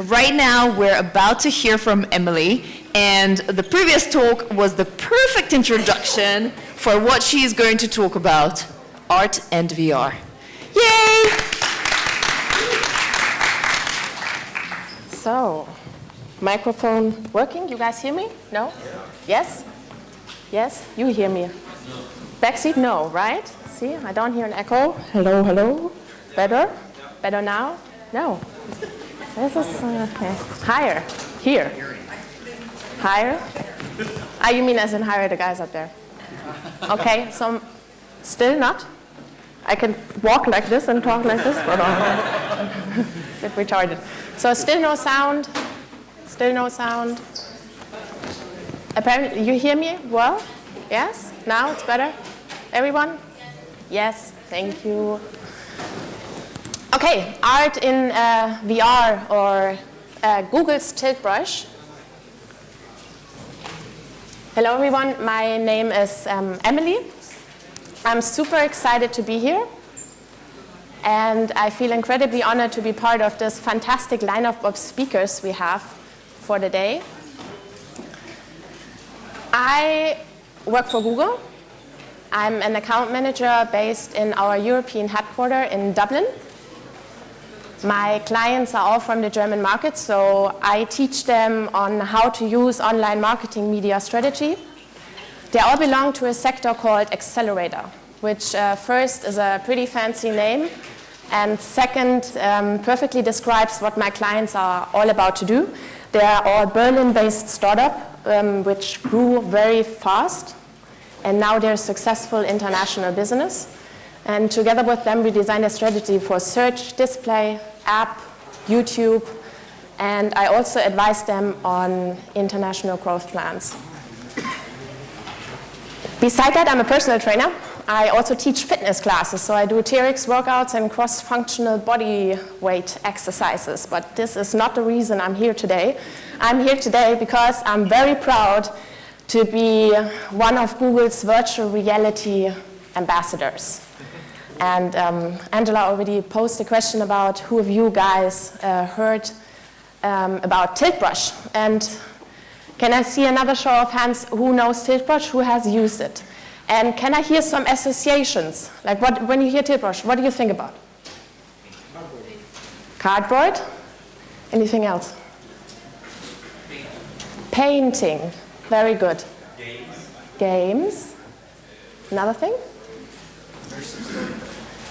Right now, we're about to hear from Emily, and the previous talk was the perfect introduction for what she is going to talk about, art and VR. Yay! So, microphone working? You guys hear me? No? Yes? Yes? You hear me? Backseat? No, right? See, I don't hear an echo. Hello, hello. Better? Better now? No. This is okay. Higher. Here. Higher? Ah, you mean as in higher the guys up there? Okay, so still not? I can walk like this and talk like this, but bit retarded. So still no sound. Still no sound. Apparently, you hear me well? Yes? Now it's better? Everyone? Yes, thank you. Okay, art in VR or Google's Tilt Brush. Hello everyone, my name is Emily. I'm super excited to be here. And I feel incredibly honored to be part of this fantastic lineup of speakers we have for the day. I work for Google. I'm an account manager based in our European headquarters in Dublin. My clients are all from the German market, so I teach them on how to use online marketing media strategy. They all belong to a sector called Accelerator, which first is a pretty fancy name, and second perfectly describes what my clients are all about to do. They are all Berlin-based startup, which grew very fast, and now they're a successful international business. And together with them, we designed a strategy for search, display, app, YouTube, and I also advise them on international growth plans. Besides that, I'm a personal trainer. I also teach fitness classes, so I do TRX workouts and cross-functional body weight exercises, but this is not the reason I'm here today. I'm here today because I'm very proud to be one of Google's virtual reality ambassadors. And Angela already posed a question about who of you guys heard about Tilt Brush. And can I see another show of hands who knows Tilt Brush, who has used it? And can I hear some associations? Like when you hear Tilt Brush, what do you think about? Cardboard? Anything else? Painting. Very good. Games. Another thing?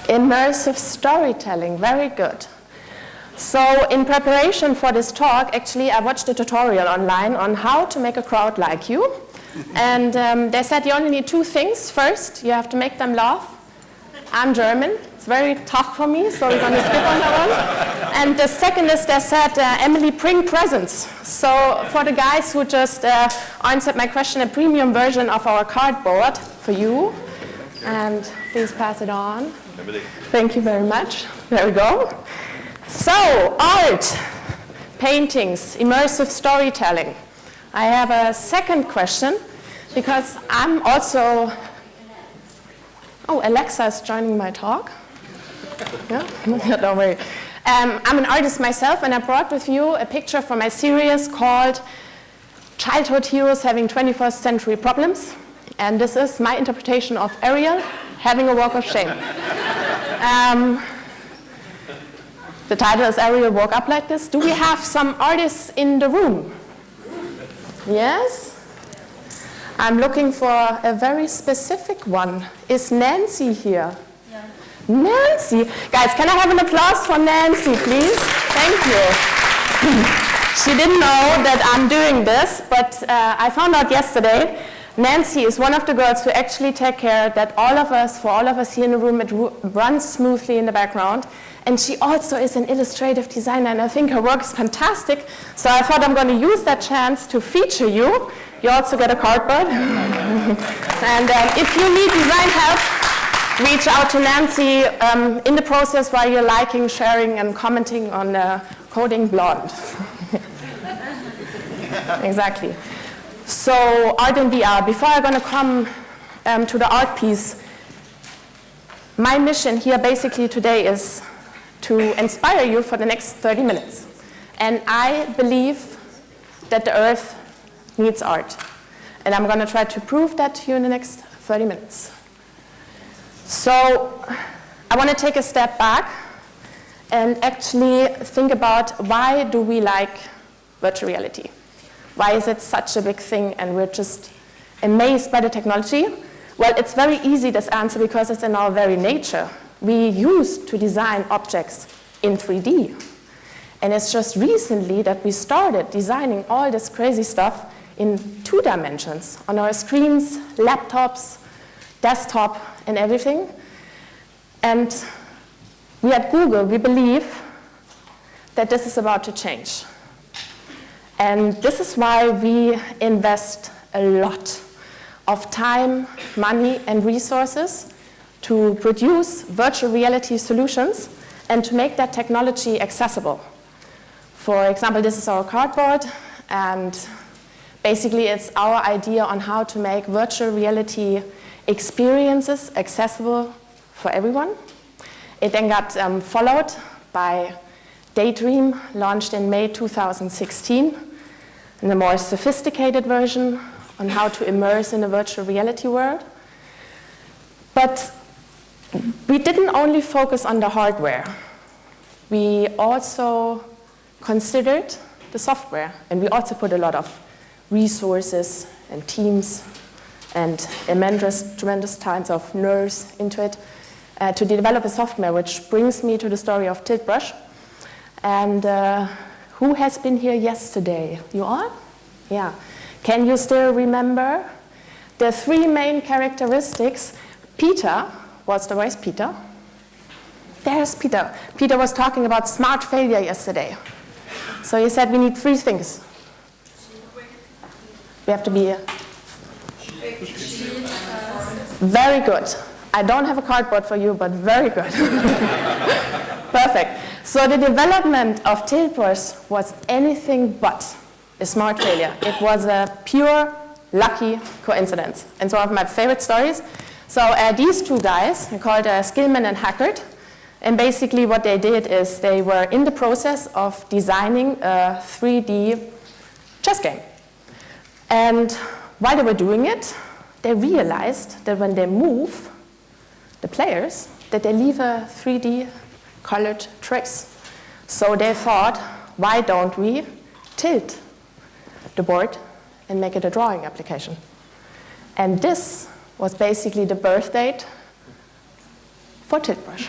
Immersive storytelling, very good. So in preparation for this talk, actually I watched a tutorial online on how to make a crowd like you. And they said you only need two things. First, you have to make them laugh. I'm German. It's very tough for me, so we're going to skip on that one. And the second is they said, Emily, bring presents. So for the guys who just answered my question, a premium version of our cardboard for you. And please pass it on. Thank you very much. There we go. So, art, paintings, immersive storytelling. I have a second question because I'm also, Alexa is joining my talk. Yeah, don't worry. I'm an artist myself, and I brought with you a picture from my series called Childhood Heroes Having 21st Century Problems. And this is my interpretation of Ariel having a walk of shame. The title is Ariel Woke Up Like This. Do we have some artists in the room? Yes? I'm looking for a very specific one. Is Nancy here? Yeah. Nancy! Guys, can I have an applause for Nancy, please? Thank you. She didn't know that I'm doing this, but I found out yesterday. Nancy is one of the girls who actually take care that for all of us here in the room, it runs smoothly in the background. And she also is an illustrative designer, and I think her work is fantastic. So I thought I'm going to use that chance to feature you. You also get a cardboard. And if you need design help, reach out to Nancy in the process while you're liking, sharing, and commenting on Coding Blonde. Exactly. So art in VR. Before I'm going to come to the art piece, my mission here basically today is to inspire you for the next 30 minutes. And I believe that the Earth needs art. And I'm going to try to prove that to you in the next 30 minutes. So I want to take a step back and actually think about, why do we like virtual reality? Why is it such a big thing and we're just amazed by the technology? Well, it's very easy, this answer, because it's in our very nature. We used to design objects in 3D. And it's just recently that we started designing all this crazy stuff in 2 dimensions on our screens, laptops, desktop, and everything. And we at Google, we believe that this is about to change. And this is why we invest a lot of time, money, and resources to produce virtual reality solutions and to make that technology accessible. For example, this is our cardboard, and basically it's our idea on how to make virtual reality experiences accessible for everyone. It then got followed by Daydream, launched in May 2016, and a more sophisticated version on how to immerse in a virtual reality world. But we didn't only focus on the hardware. We also considered the software, and we also put a lot of resources and teams and tremendous kinds of nerves into it to develop a software, which brings me to the story of Tilt Brush. And who has been here yesterday? You all? Yeah. Can you still remember the 3 main characteristics? Peter, what's the voice, Peter? There's Peter. Peter was talking about smart failure yesterday. So he said we need 3 things. We have to be very good. I don't have a cardboard for you, but very good. Perfect. So the development of Tilt Brush was anything but a smart failure. It was a pure, lucky coincidence. And so one of my favorite stories. So these 2 guys, they're called Skillman and Hackert. And basically what they did is they were in the process of designing a 3D chess game. And while they were doing it, they realized that when they move the players, that they leave a 3D colored trace. So they thought, why don't we tilt the board and make it a drawing application? And this was basically the birth date for Tilt Brush.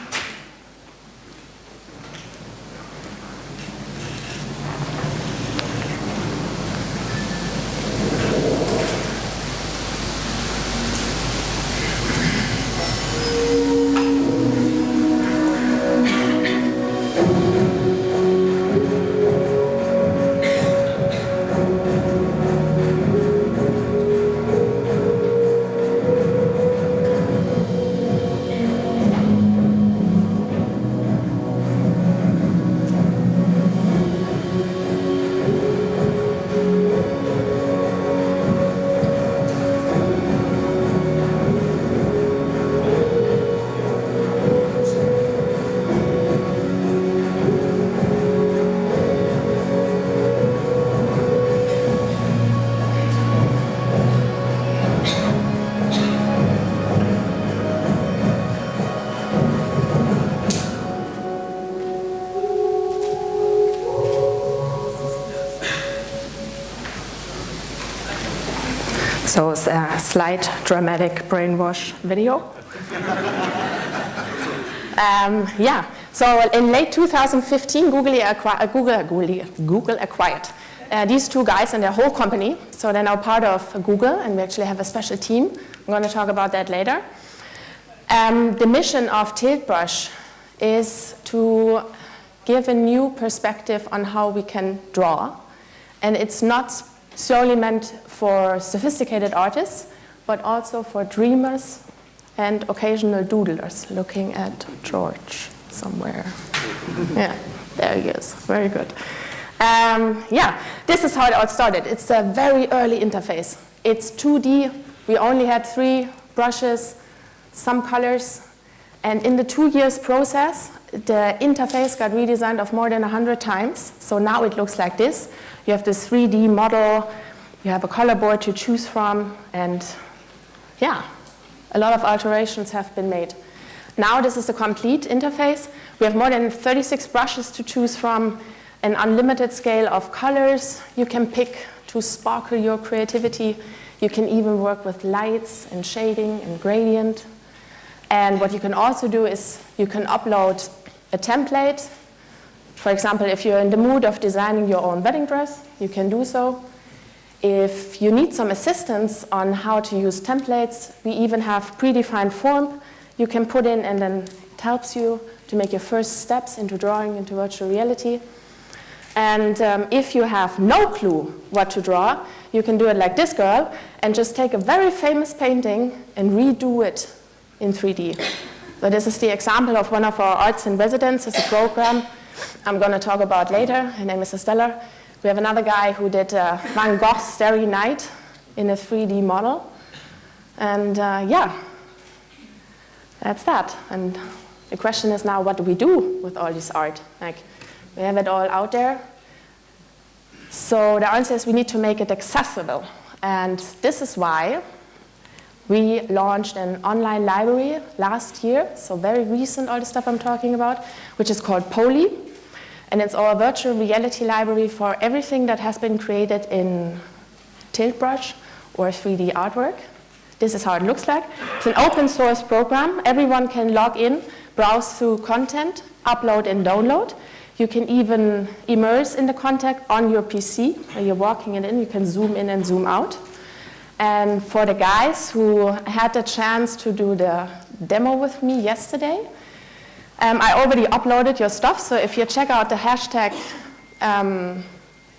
So it's a slight dramatic brainwash video. So in late 2015, Google acquired these 2 guys and their whole company. So they're now part of Google, and we actually have a special team. I'm going to talk about that later. The mission of Tilt Brush is to give a new perspective on how we can draw. And it's not solely meant for sophisticated artists, but also for dreamers and occasional doodlers. Looking at George somewhere. Yeah, there he is. Very good. This is how it all started. It's a very early interface. It's 2D. We only had 3 brushes, some colors. And in the 2 years process, the interface got redesigned of more than 100 times. So now it looks like this. You have this 3D model, you have a color board to choose from, and yeah, a lot of alterations have been made. Now this is the complete interface. We have more than 36 brushes to choose from, an unlimited scale of colors you can pick to sparkle your creativity. You can even work with lights and shading and gradient. And what you can also do is you can upload a template. For example, if you're in the mood of designing your own wedding dress, you can do so. If you need some assistance on how to use templates, we even have predefined form you can put in, and then it helps you to make your first steps into drawing into virtual reality. And if you have no clue what to draw, you can do it like this girl and just take a very famous painting and redo it in 3D. So this is the example of one of our arts in residence. It's a program I'm going to talk about later. Her name is Estella. We have another guy who did Van Gogh's Starry Night in a 3D model. And yeah, that's that. And the question is now, what do we do with all this art? Like, we have it all out there. So the answer is we need to make it accessible. And this is why we launched an online library last year, so very recent, all the stuff I'm talking about, which is called Poly. And it's our virtual reality library for everything that has been created in tilt brush or 3D artwork. This is how it looks like. It's an open source program. Everyone can log in, browse through content, upload and download. You can even immerse in the content on your PC. When you're walking it in, you can zoom in and zoom out. And for the guys who had the chance to do the demo with me yesterday, I already uploaded your stuff. So if you check out the hashtag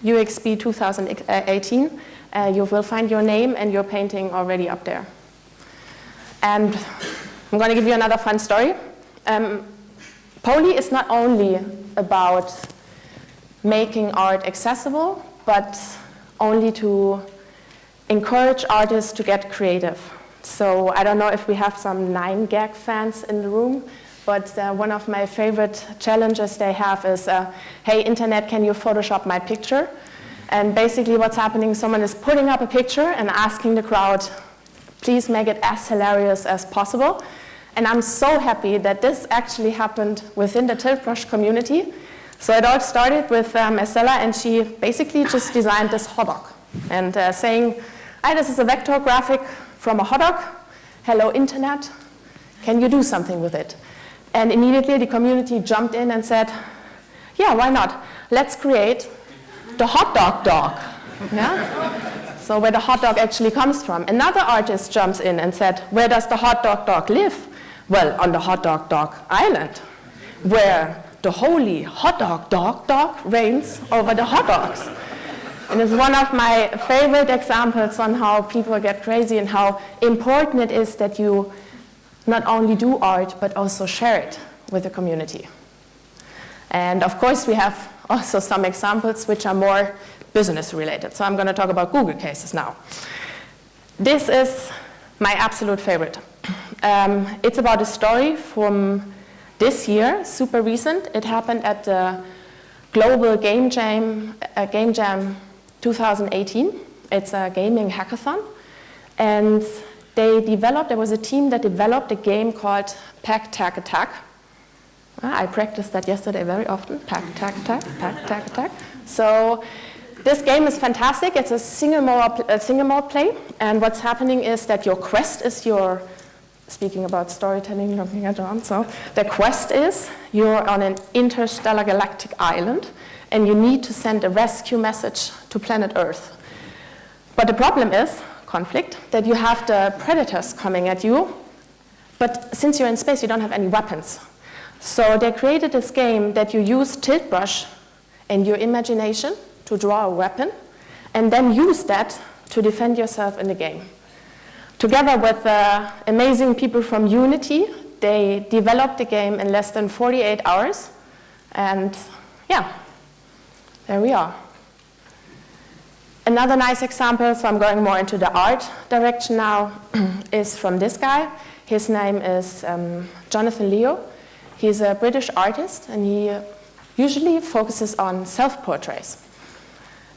UBX2018, you will find your name and your painting already up there. And I'm going to give you another fun story. Poly is not only about making art accessible, but only to encourage artists to get creative. So I don't know if we have some 9gag fans in the room, but one of my favorite challenges they have is, hey, internet, can you Photoshop my picture? And basically what's happening, someone is putting up a picture and asking the crowd, please make it as hilarious as possible. And I'm so happy that this actually happened within the tilt brush community. So it all started with Estella, and she basically just designed this hot dog. And saying, hi, this is a vector graphic from a hot dog. Hello, internet. Can you do something with it? And immediately the community jumped in and said, yeah, why not? Let's create the hot dog dog. Yeah? So where the hot dog actually comes from. Another artist jumps in and said, where does the hot dog dog live? Well, on the hot dog dog island, where the holy hot dog dog reigns over the hot dogs. And it's one of my favorite examples on how people get crazy and how important it is that you not only do art, but also share it with the community. And of course, we have also some examples which are more business related. So I'm going to talk about Google cases now. This is my absolute favorite. It's about a story from this year, super recent. It happened at the Global Game Jam 2018. It's a gaming hackathon. And there was a team that developed a game called Pack Tag Attack. I practiced that yesterday very often. Pack Tag Attack, Pack Tag Attack. So this game is fantastic. It's a single mode play. And what's happening is that your quest is your, speaking about storytelling, looking at John, so the quest is you're on an interstellar galactic island and you need to send a rescue message to planet Earth. But the problem is, conflict, that you have the predators coming at you, but since you're in space, you don't have any weapons. So they created this game that you use tilt brush and your imagination to draw a weapon, and then use that to defend yourself in the game. Together with amazing people from Unity, they developed the game in less than 48 hours, and yeah, there we are. Another nice example, so I'm going more into the art direction now, is from this guy. His name is Jonathan Leo. He's a British artist, and he usually focuses on self-portraits.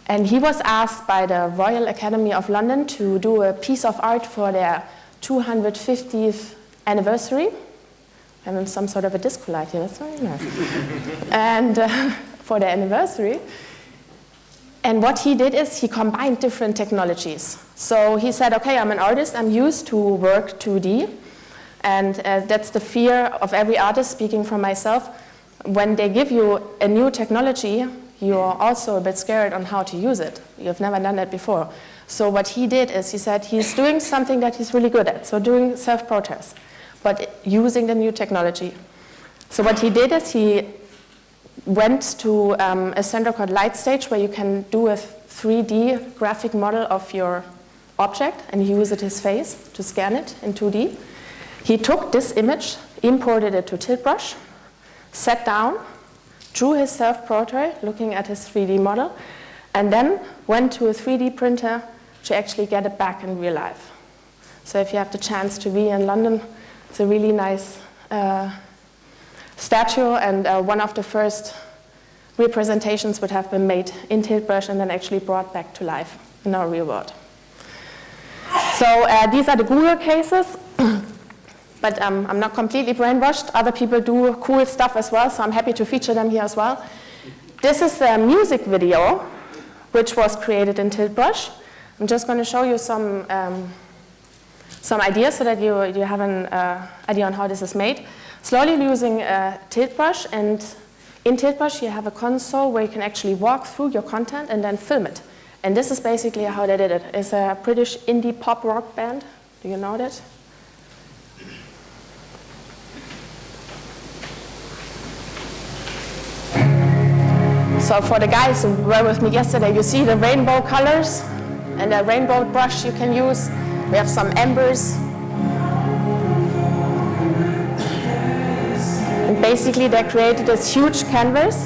And he was asked by the Royal Academy of London to do a piece of art for their 250th anniversary. Having some sort of a disco light here, that's very nice. And for the anniversary. And what he did is he combined different technologies. So he said, okay, I'm an artist, I'm used to work 2D. And that's the fear of every artist, speaking from myself. When they give you a new technology, you're also a bit scared on how to use it. You've never done that before. So what he did is he said he's doing something that he's really good at, so doing self-portraits, but using the new technology. So what he did is he went to a center called Lightstage, where you can do a 3D graphic model of your object, and he used his face to scan it in 2D. He took this image, imported it to Tiltbrush, sat down, drew his self-portrait looking at his 3D model, and then went to a 3D printer to actually get it back in real life. So if you have the chance to be in London, it's a really nice statue, and one of the first representations would have been made in Tiltbrush and then actually brought back to life in our real world. So these are the Google cases, but I'm not completely brainwashed. Other people do cool stuff as well, so I'm happy to feature them here as well. This is the music video, which was created in Tiltbrush. I'm just going to show you some ideas so that you have an idea on how this is made. Slowly using Tiltbrush, and in Tiltbrush you have a console where you can actually walk through your content and then film it. And this is basically how they did it. It's a British indie pop rock band. Do you know that? So for the guys who were with me yesterday, you see the rainbow colors and a rainbow brush you can use. We have some embers. And basically they created this huge canvas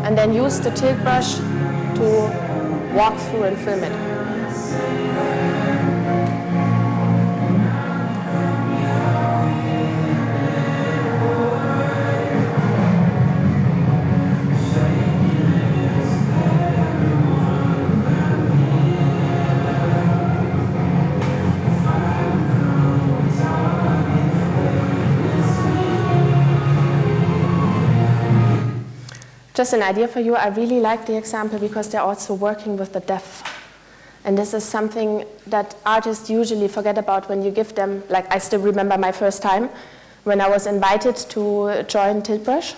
and then used the tilt brush to walk through and film it. Just an idea for you, I really like the example because they're also working with the deaf. And this is something that artists usually forget about when you give them, like I still remember my first time when I was invited to join Tiltbrush.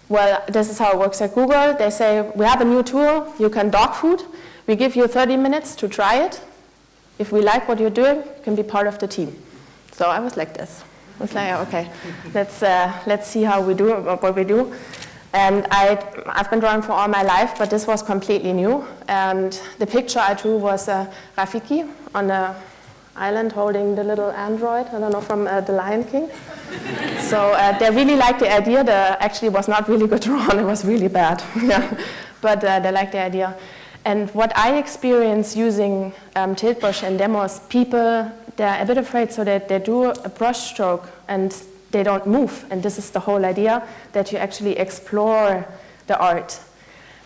Well, this is how it works at Google. They say, we have a new tool, you can dog food. We give you 30 minutes to try it. If we like what you're doing, you can be part of the team. So I was like this. I was like, okay, let's see how we do what we do. And I've been drawing for all my life, but this was completely new. And the picture I drew was Rafiki on an island holding the little android, I don't know, from The Lion King. So they really liked the idea. Actually, it was not really good drawn, it was really bad. Yeah. But they liked the idea. And what I experience using Tiltbrush and demos, people, they're a bit afraid, so that they do a brush stroke and they don't move, and this is the whole idea, that you actually explore the art.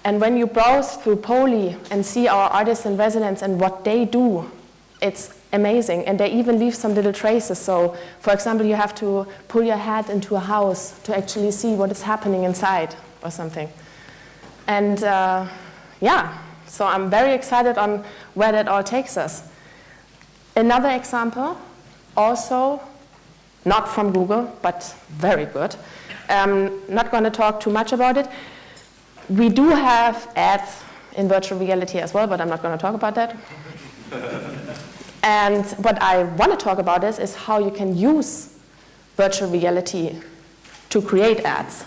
And when you browse through Poly and see our artists in residence and what they do, it's amazing, and they even leave some little traces. So, for example, you have to pull your head into a house to actually see what is happening inside or something. And yeah, so I'm very excited on where that all takes us. Another example, also not from Google, but very good. Not going to talk too much about it. We do have ads in virtual reality as well, but I'm not going to talk about that. And what I want to talk about is how you can use virtual reality to create ads.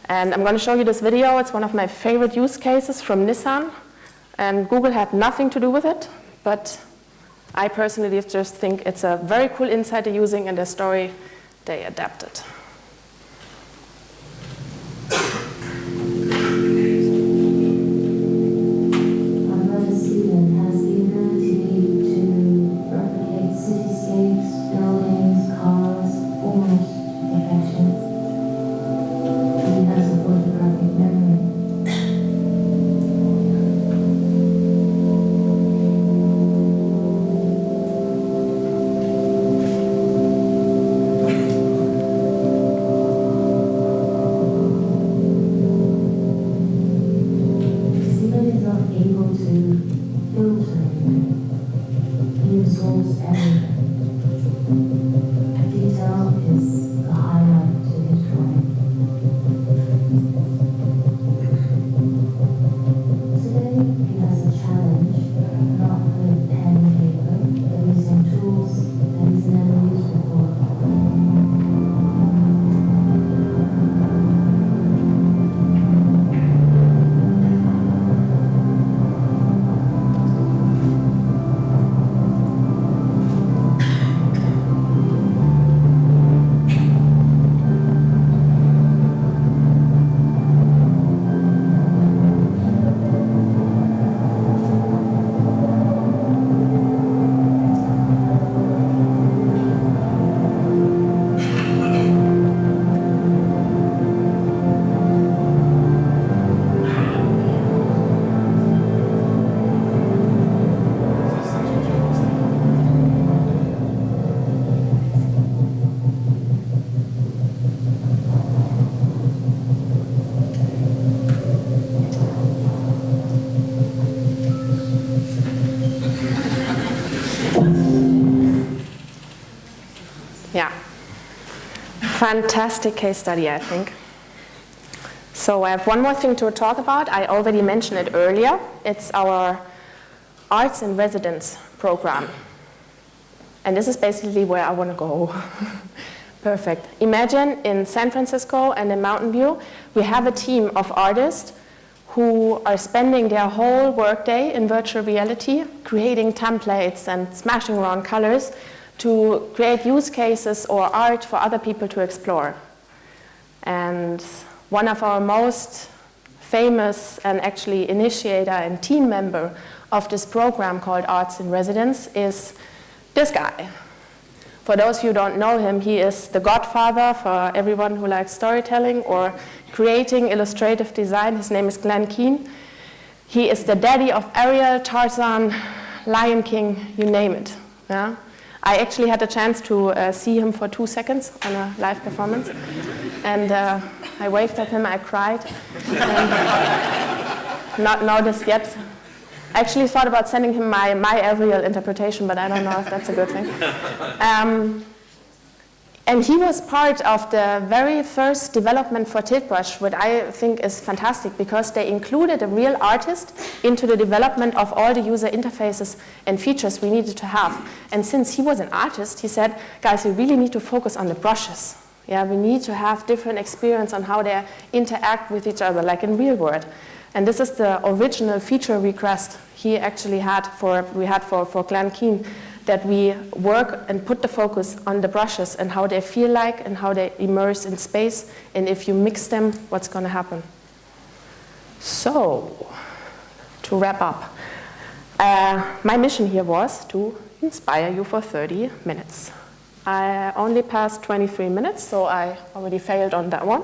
And I'm going to show you this video. It's one of my favorite use cases from Nissan. And Google had nothing to do with it, but I personally just think it's a very cool insight they're using, and the story they adapted. Another student has the ability to replicate cityscapes, buildings, cars, almost perfection. able to filter everything. He absorbs everything. Detail is the highlight to his drawing. Today, he has a challenge, not with pen and paper, but using tools that he's never used before. Yeah. Fantastic case study, I think. So I have one more thing to talk about. I already mentioned it earlier. It's our Arts in Residence program. And this is basically where I want to go. Perfect. Imagine in San Francisco and in Mountain View, we have a team of artists who are spending their whole workday in virtual reality, creating templates and smashing around colors to create use cases or art for other people to explore. And one of our most famous and actually initiator and team member of this program called Arts in Residence is this guy. For those who don't know him, he is the godfather for everyone who likes storytelling or creating illustrative design. His name is Glenn Keane. He is the daddy of Ariel, Tarzan, Lion King, you name it. Yeah? I actually had a chance to see him for 2 seconds on a live performance. And I waved at him, I cried. Not noticed yet. I actually thought about sending him my Ariel interpretation, but I don't know if that's a good thing. And he was part of the very first development for Tiltbrush, what I think is fantastic, because they included a real artist into the development of all the user interfaces and features we needed to have. And since he was an artist, he said, guys, we really need to focus on the brushes. Yeah, we need to have different experience on how they interact with each other, like in real world. And this is the original feature request he actually had for Glenn Keane, that we work and put the focus on the brushes and how they feel like and how they immerse in space. And if you mix them, what's going to happen? So, to wrap up, my mission here was to inspire you for 30 minutes. I only passed 23 minutes, so I already failed on that one.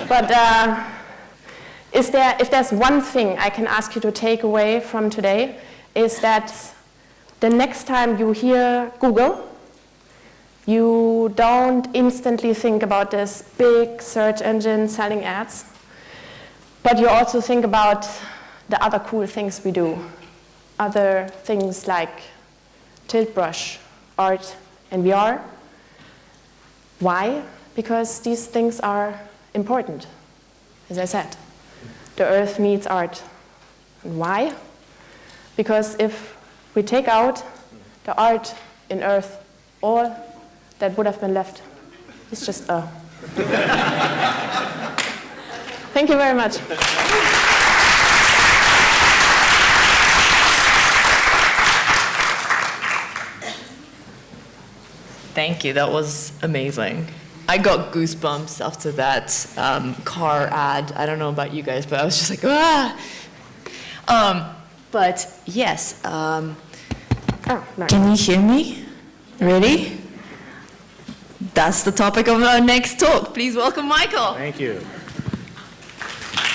But if there's one thing I can ask you to take away from today, is that the next time you hear Google, you don't instantly think about this big search engine selling ads, but you also think about the other cool things we do. Other things like Tiltbrush, art, and VR. Why? Because these things are important, as I said. The earth needs art. And why? Because if we take out the art in earth, all that would have been left is just Thank you very much. Thank you, that was amazing. I got goosebumps after that car ad. I don't know about you guys, but I was just like, ah! But yes, Nice. Can you hear me? Ready? That's the topic of our next talk. Please welcome Michael. Thank you.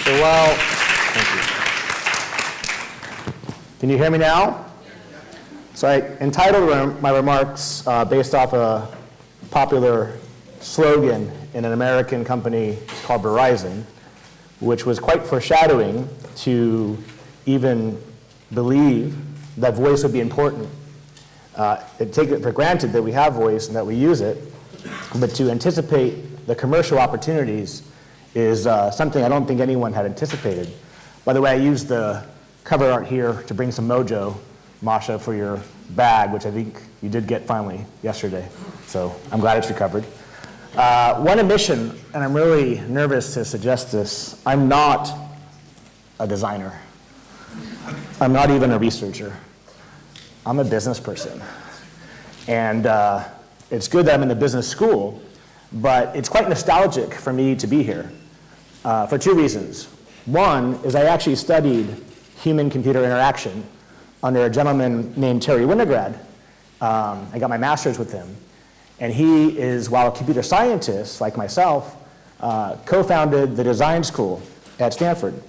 So thank you. Can you hear me now? So I entitled my remarks based off a popular slogan in an American company called Verizon, which was quite foreshadowing to even believe that voice would be important. Take it for granted that we have voice and that we use it, but to anticipate the commercial opportunities is something I don't think anyone had anticipated. By the way, I used the cover art here to bring some mojo, Masha, for your bag, which I think you did get finally yesterday. So I'm glad it's recovered. One omission, and I'm really nervous to suggest this, I'm not a designer. I'm not even a researcher. I'm a business person. And it's good that I'm in the business school, but it's quite nostalgic for me to be here for two reasons. One is I actually studied human-computer interaction under a gentleman named Terry Winograd. I got my master's with him. And he is, while a computer scientist like myself, co-founded the design school at Stanford.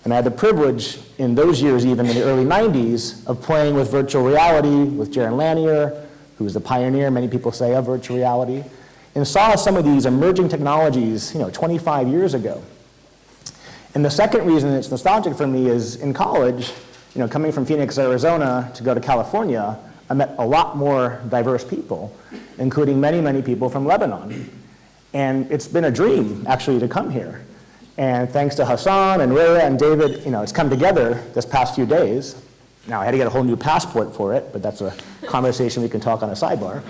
And I had the privilege in those years, even in the early 90s, of playing with virtual reality with Jaron Lanier, who was the pioneer, many people say, of virtual reality, and saw some of these emerging technologies 25 years ago. And the second reason it's nostalgic for me is in college, coming from Phoenix, Arizona to go to California, I met a lot more diverse people, including many, many people from Lebanon. And it's been a dream, actually, to come here. And thanks to Hassan and Rhea and David, it's come together this past few days. Now, I had to get a whole new passport for it, but that's a conversation we can talk on a sidebar.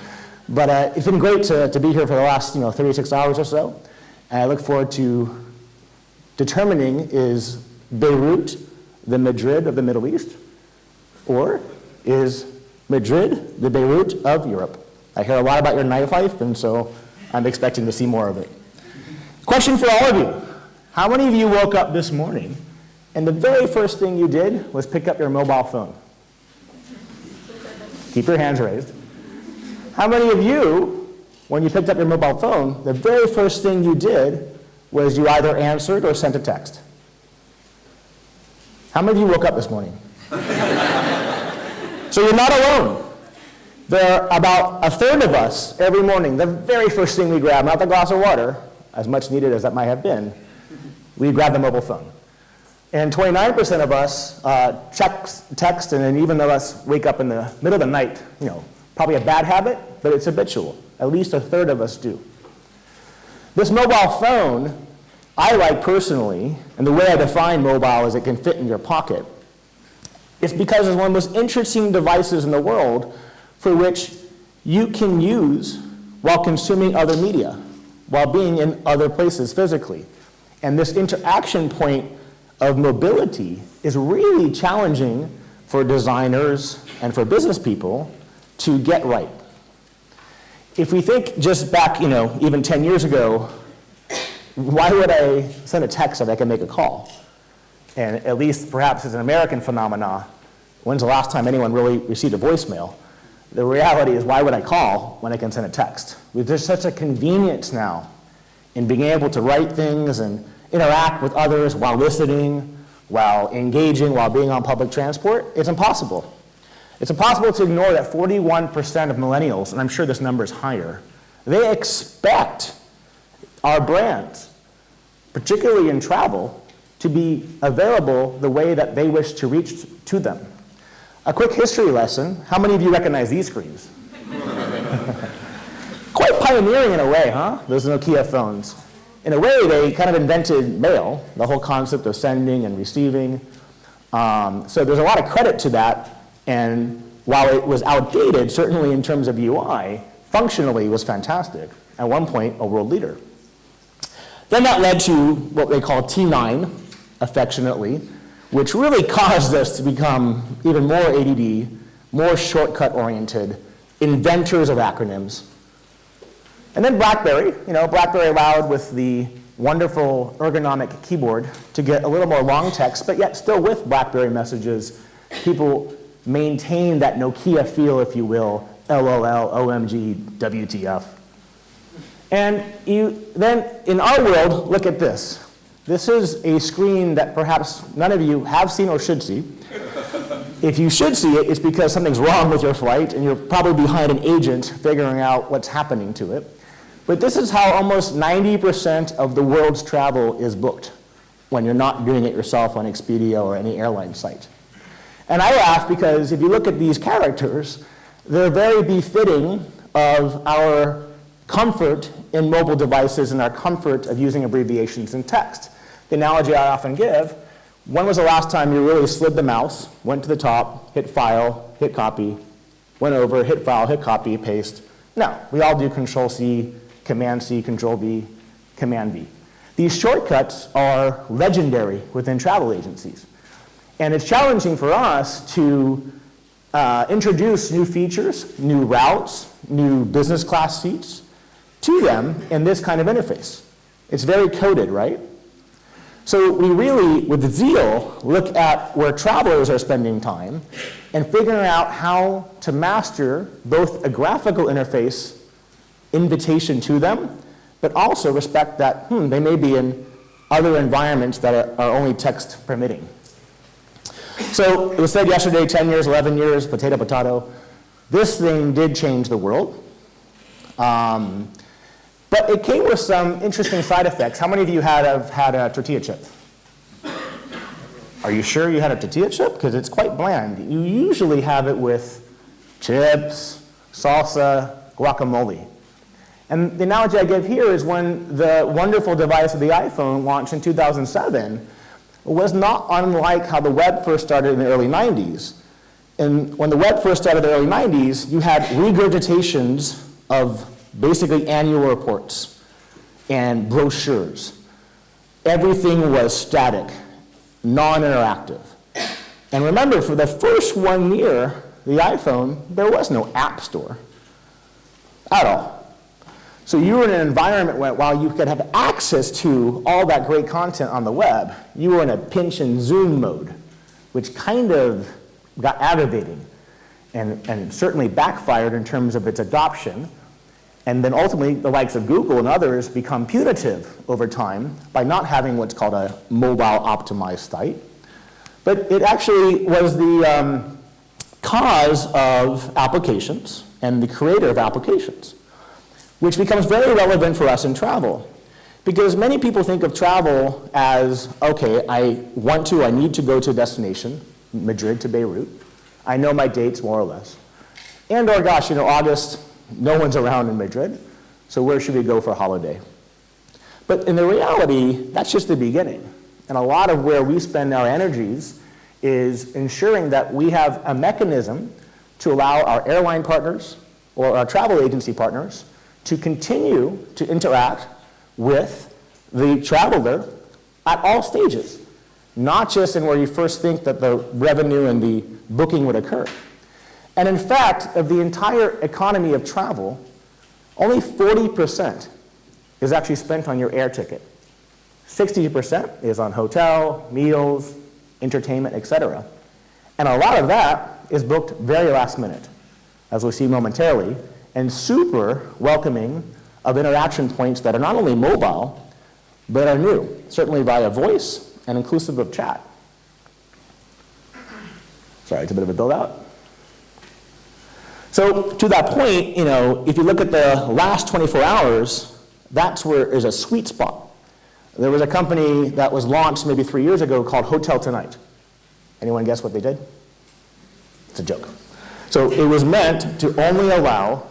But it's been great to be here for the last 36 hours or so. And I look forward to determining, is Beirut the Madrid of the Middle East? Or is Madrid the Beirut of Europe? I hear a lot about your nightlife, and so I'm expecting to see more of it. Question for all of you. How many of you woke up this morning and the very first thing you did was pick up your mobile phone? Keep your hands raised. How many of you, when you picked up your mobile phone, the very first thing you did was you either answered or sent a text? How many of you woke up this morning? So you're not alone. There are about a third of us every morning, the very first thing we grab, not the glass of water, as much needed as that might have been, we grab the mobile phone. And 29% of us check text, and then even of us wake up in the middle of the night, probably a bad habit, but it's habitual. At least a third of us do. This mobile phone, I like personally, and the way I define mobile is it can fit in your pocket. It's because it's one of the most interesting devices in the world for which you can use while consuming other media, while being in other places physically. And this interaction point of mobility is really challenging for designers and for business people to get right. If we think just back, even 10 years ago, why would I send a text if I can make a call? And at least perhaps as an American phenomena, when's the last time anyone really received a voicemail? The reality is, why would I call when I can send a text? There's such a convenience now in being able to write things and interact with others while listening, while engaging, while being on public transport. It's impossible. It's impossible to ignore that 41% of millennials, and I'm sure this number is higher, they expect our brands, particularly in travel, to be available the way that they wish to reach to them. A quick history lesson. How many of you recognize these screens? Quite pioneering in a way, huh? Those Nokia phones. In a way, they kind of invented mail, the whole concept of sending and receiving. So there's a lot of credit to that. And while it was outdated, certainly in terms of UI, functionally was fantastic. At one point, a world leader. Then that led to what they call T9, affectionately, which really caused us to become even more ADD, more shortcut-oriented, inventors of acronyms. And then BlackBerry, BlackBerry allowed with the wonderful ergonomic keyboard to get a little more long text, but yet still with BlackBerry messages, people maintain that Nokia feel, if you will, LOL, OMG, WTF. And then in our world, look at this. This is a screen that perhaps none of you have seen or should see. If you should see it, it's because something's wrong with your flight, and you're probably behind an agent figuring out what's happening to it. But this is how almost 90% of the world's travel is booked. when you're not doing it yourself on Expedia or any airline site. And I laugh because if you look at these characters, they're very befitting of our comfort in mobile devices and our comfort of using abbreviations in text. The analogy I often give, when was the last time you really slid the mouse, went to the top, hit file, hit copy, went over, hit file, hit copy, paste? No, we all do Control-C, Command-C, Control-V, Command-V. These shortcuts are legendary within travel agencies. And it's challenging for us to introduce new features, new routes, new business class seats to them in this kind of interface. It's very coded, right? So we really, with zeal, look at where travelers are spending time and figuring out how to master both a graphical interface invitation to them, but also respect that they may be in other environments that are only text permitting. So it was said yesterday, 10 years, 11 years, potato, potato. This thing did change the world. But it came with some interesting side effects. How many of you have had a tortilla chip? Are you sure you had a tortilla chip? Because it's quite bland. You usually have it with chips, salsa, guacamole. And the analogy I give here is when the wonderful device of the iPhone launched in 2007 was not unlike how the web first started in the early 90s. And when the web first started in the early 90s, you had regurgitations of basically annual reports and brochures. Everything was static, non-interactive. And remember, for the first 1 year, the iPhone, there was no app store at all. So you were in an environment where while you could have access to all that great content on the web, you were in a pinch and zoom mode, which kind of got aggravating and certainly backfired in terms of its adoption. And then ultimately, the likes of Google and others become punitive over time by not having what's called a mobile-optimized site. But it actually was the cause of applications and the creator of applications, which becomes very relevant for us in travel. Because many people think of travel as, okay, I need to go to a destination, Madrid to Beirut. I know my dates more or less. And or gosh, August, no one's around in Madrid, so where should we go for a holiday? But in the reality, that's just the beginning. And a lot of where we spend our energies is ensuring that we have a mechanism to allow our airline partners or our travel agency partners to continue to interact with the traveler at all stages, not just in where you first think that the revenue and the booking would occur. And in fact, of the entire economy of travel, only 40% is actually spent on your air ticket. 60% is on hotel, meals, entertainment, etc. And a lot of that is booked very last minute, as we'll see momentarily, and super welcoming of interaction points that are not only mobile, but are new, certainly via voice and inclusive of chat. Sorry, it's a bit of a build out. So to that point, if you look at the last 24 hours, that's where there's a sweet spot. There was a company that was launched maybe 3 years ago called Hotel Tonight. Anyone guess what they did? It's a joke. So it was meant to only allow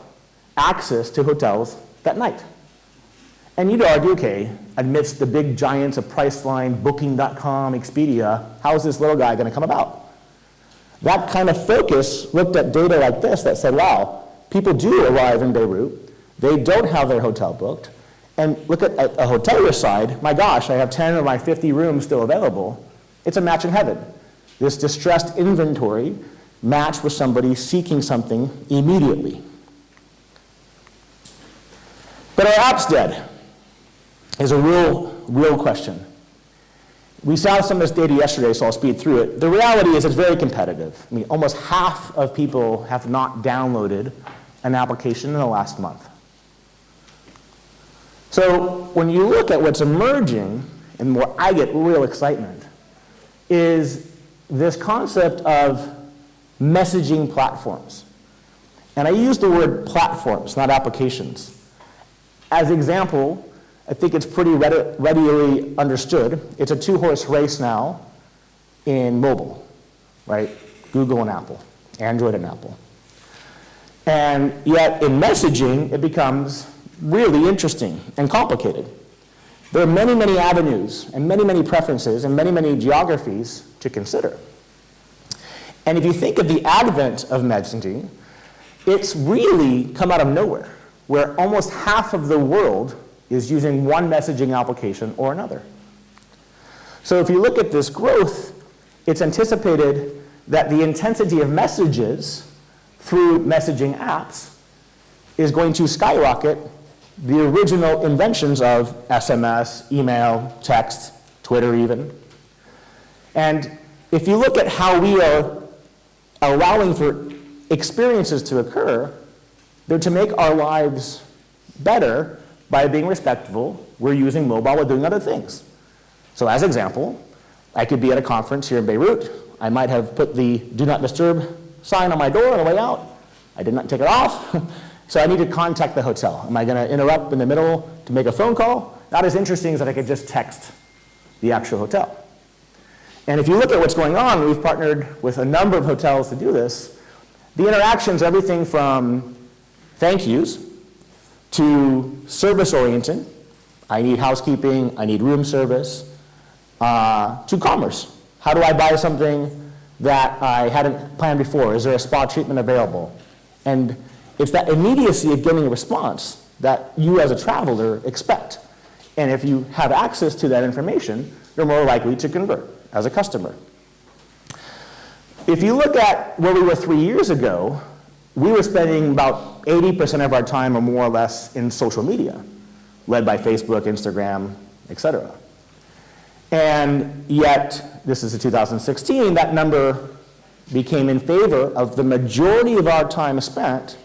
access to hotels that night. And you'd argue, okay, amidst the big giants of Priceline, Booking.com, Expedia, how is this little guy going to come about? That kind of focus looked at data like this that said, wow, people do arrive in Beirut, they don't have their hotel booked, and look at a hotelier side, my gosh, I have 10 of my 50 rooms still available. It's a match in heaven. This distressed inventory matched with somebody seeking something immediately. But our app's dead is a real question. We saw some of this data yesterday, so I'll speed through it. The reality is it's very competitive. I mean, almost half of people have not downloaded an application in the last month. So when you look at what's emerging, and where I get real excitement, is this concept of messaging platforms. And I use the word platforms, not applications. As example, I think it's pretty readily understood. It's a two-horse race now in mobile, right? Google and Apple, Android and Apple. And yet in messaging, it becomes really interesting and complicated. There are many, many avenues and many, many preferences and many, many geographies to consider. And if you think of the advent of messaging, it's really come out of nowhere, where almost half of the world is using one messaging application or another. So if you look at this growth, it's anticipated that the intensity of messages through messaging apps is going to skyrocket the original inventions of SMS, email, text, Twitter even. And if you look at how we are allowing for experiences to occur, they're to make our lives better by being respectful. We're using mobile, we're doing other things. So as example, I could be at a conference here in Beirut. I might have put the do not disturb sign on my door on the way out. I did not take it off. So I need to contact the hotel. Am I going to interrupt in the middle to make a phone call? Not as interesting as that I could just text the actual hotel. And if you look at what's going on, we've partnered with a number of hotels to do this. The interactions, everything from thank yous to service-oriented, I need housekeeping, I need room service, to commerce. How do I buy something that I hadn't planned before? Is there a spa treatment available? And it's that immediacy of getting a response that you as a traveler expect. And if you have access to that information, you're more likely to convert as a customer. If you look at where we were 3 years ago, we were spending about 80% of our time or more or less in social media, led by Facebook, Instagram, etc. And yet, this is 2016, that number became in favor of the majority of our time spent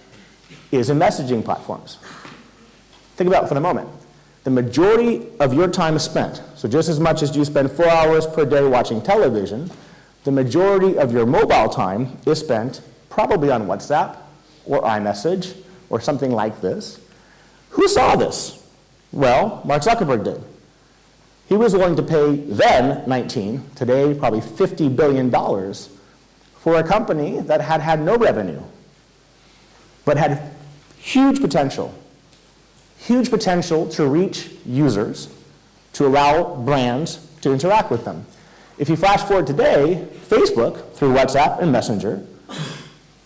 is in messaging platforms. Think about it for a moment. The majority of your time is spent, so just as much as you spend 4 hours per day watching television, the majority of your mobile time is spent probably on WhatsApp or iMessage or something like this. Who saw this? Well, Mark Zuckerberg did. He was willing to pay then 19, today probably $50 billion for a company that had no revenue, but had huge potential to reach users, to allow brands to interact with them. If you flash forward today, Facebook, through WhatsApp and Messenger,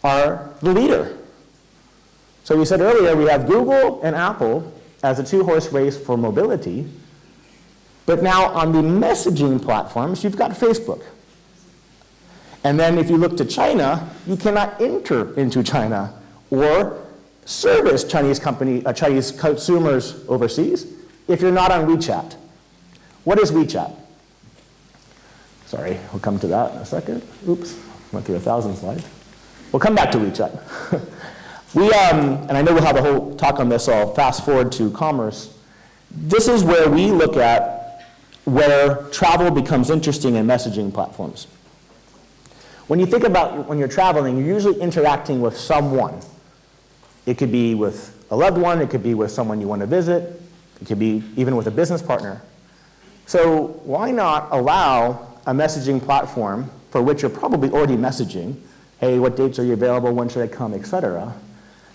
are the leader. So we said earlier, we have Google and Apple as a two-horse race for mobility, but now on the messaging platforms, you've got Facebook. And then if you look to China, you cannot enter into China or service Chinese consumers overseas if you're not on WeChat. What is WeChat? Sorry, we'll come to that in a second. Oops, went through 1,000 slides. We'll come back to WeChat. And I know we'll have a whole talk on this, so I'll fast forward to commerce. This is where we look at where travel becomes interesting in messaging platforms. When you think about when you're traveling, you're usually interacting with someone. It could be with a loved one, it could be with someone you want to visit, it could be even with a business partner. So why not allow a messaging platform for which you're probably already messaging, hey, what dates are you available, when should I come, etc.,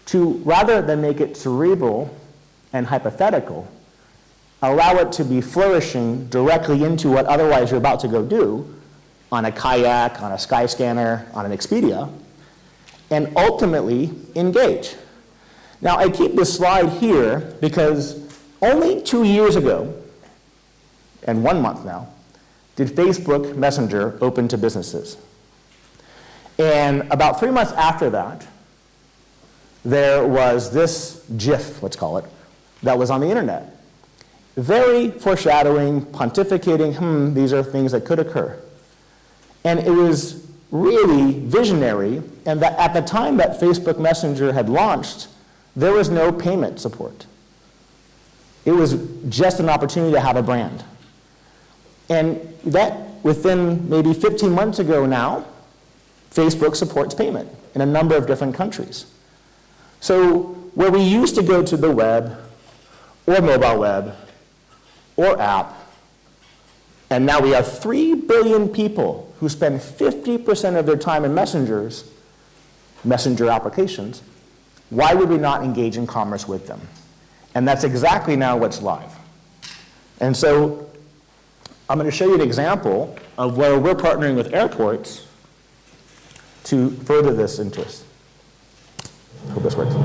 to rather than make it cerebral and hypothetical, allow it to be flourishing directly into what otherwise you're about to go do on a kayak, on a Skyscanner, on an Expedia, and ultimately engage. Now, I keep this slide here because only 2 years ago, and 1 month now, did Facebook Messenger open to businesses. And about 3 months after that, there was this GIF, let's call it, that was on the internet. Very foreshadowing, pontificating, these are things that could occur. And it was really visionary, and that at the time that Facebook Messenger had launched, there was no payment support. It was just an opportunity to have a brand. And that, within maybe 15 months ago now, Facebook supports payment in a number of different countries. So where we used to go to the web or mobile web or app, and now we have 3 billion people who spend 50% of their time in messenger applications, why would we not engage in commerce with them? And that's exactly now what's live. And so I'm going to show you an example of where we're partnering with airports to further this interest. Hope this works.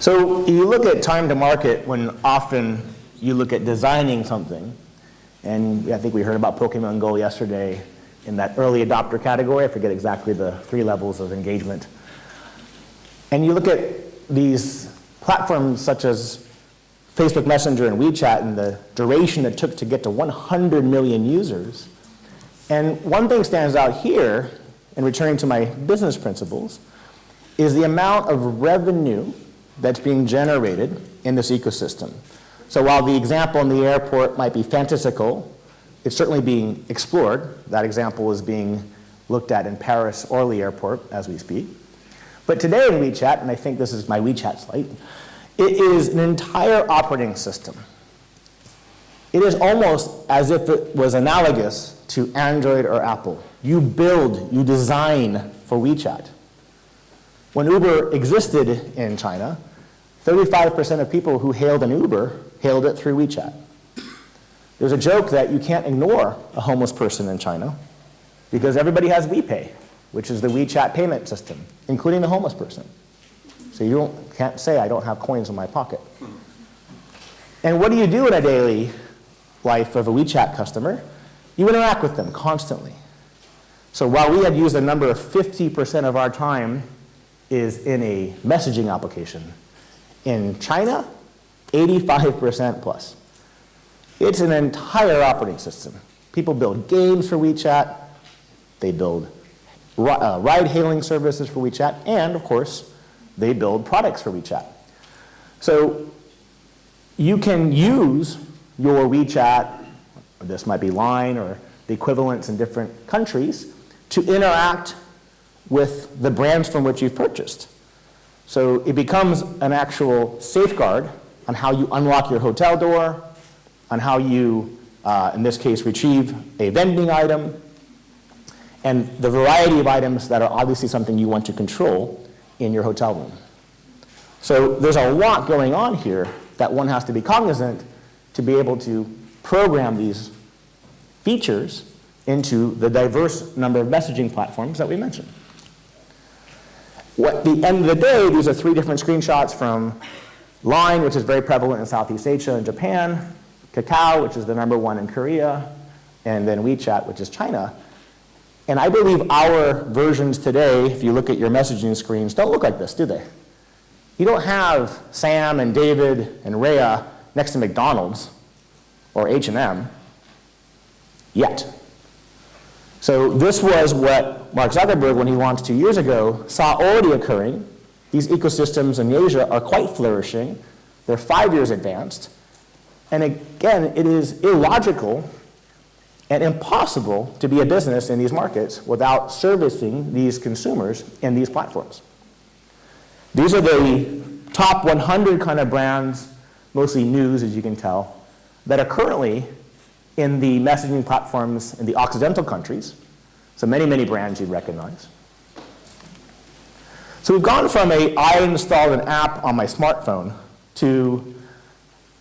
So you look at time to market when often you look at designing something, and I think we heard about Pokemon Go yesterday in that early adopter category. I forget exactly the 3 levels of engagement. And you look at these platforms such as Facebook Messenger and WeChat and the duration it took to get to 100 million users. And one thing stands out here, in returning to my business principles, is the amount of revenue that's being generated in this ecosystem. So while the example in the airport might be fantastical, it's certainly being explored. That example is being looked at in Paris Orly Airport as we speak. But today in WeChat, and I think this is my WeChat slide, it is an entire operating system. It is almost as if it was analogous to Android or Apple. You build, you design for WeChat. When Uber existed in China, 35% of people who hailed an Uber hailed it through WeChat. There's a joke that you can't ignore a homeless person in China because everybody has WePay, which is the WeChat payment system, including the homeless person. So you can't say, I don't have coins in my pocket. And what do you do in a daily life of a WeChat customer? You interact with them constantly. So while we had used a number of 50% of our time is in a messaging application, in China, 85% plus. It's an entire operating system. People build games for WeChat, they build ride-hailing services for WeChat, and of course, they build products for WeChat. So you can use your WeChat, or this might be Line or the equivalents in different countries, to interact with the brands from which you've purchased. So it becomes an actual safeguard on how you unlock your hotel door, on how you, in this case, retrieve a vending item, and the variety of items that are obviously something you want to control in your hotel room. So there's a lot going on here that one has to be cognizant to be able to program these features into the diverse number of messaging platforms that we mentioned. At the end of the day, these are 3 different screenshots from Line, which is very prevalent in Southeast Asia and Japan, Kakao, which is the #1 in Korea, and then WeChat, which is China. And I believe our versions today, if you look at your messaging screens, don't look like this, do they? You don't have Sam and David and Rhea next to McDonald's or H&M yet. So this was what Mark Zuckerberg, when he launched 2 years ago, saw already occurring. These ecosystems in Asia are quite flourishing. They're 5 years advanced. And again, it is illogical and impossible to be a business in these markets without servicing these consumers in these platforms. These are the top 100 kind of brands, mostly news, as you can tell, that are currently in the messaging platforms in the Occidental countries. So many, many brands you'd recognize. So we've gone from I installed an app on my smartphone to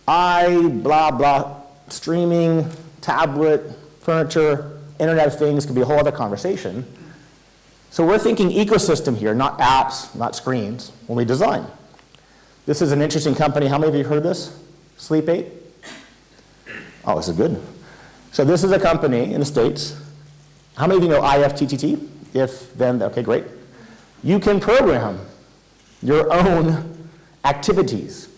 blah, blah, streaming, tablet, furniture, Internet of Things, could be a whole other conversation. So we're thinking ecosystem here, not apps, not screens, when we design. This is an interesting company. How many of you heard of this? Sleep 8? Oh, this is good. So this is a company in the States. How many of you know IFTTT? If, then, okay, great. You can program your own activities.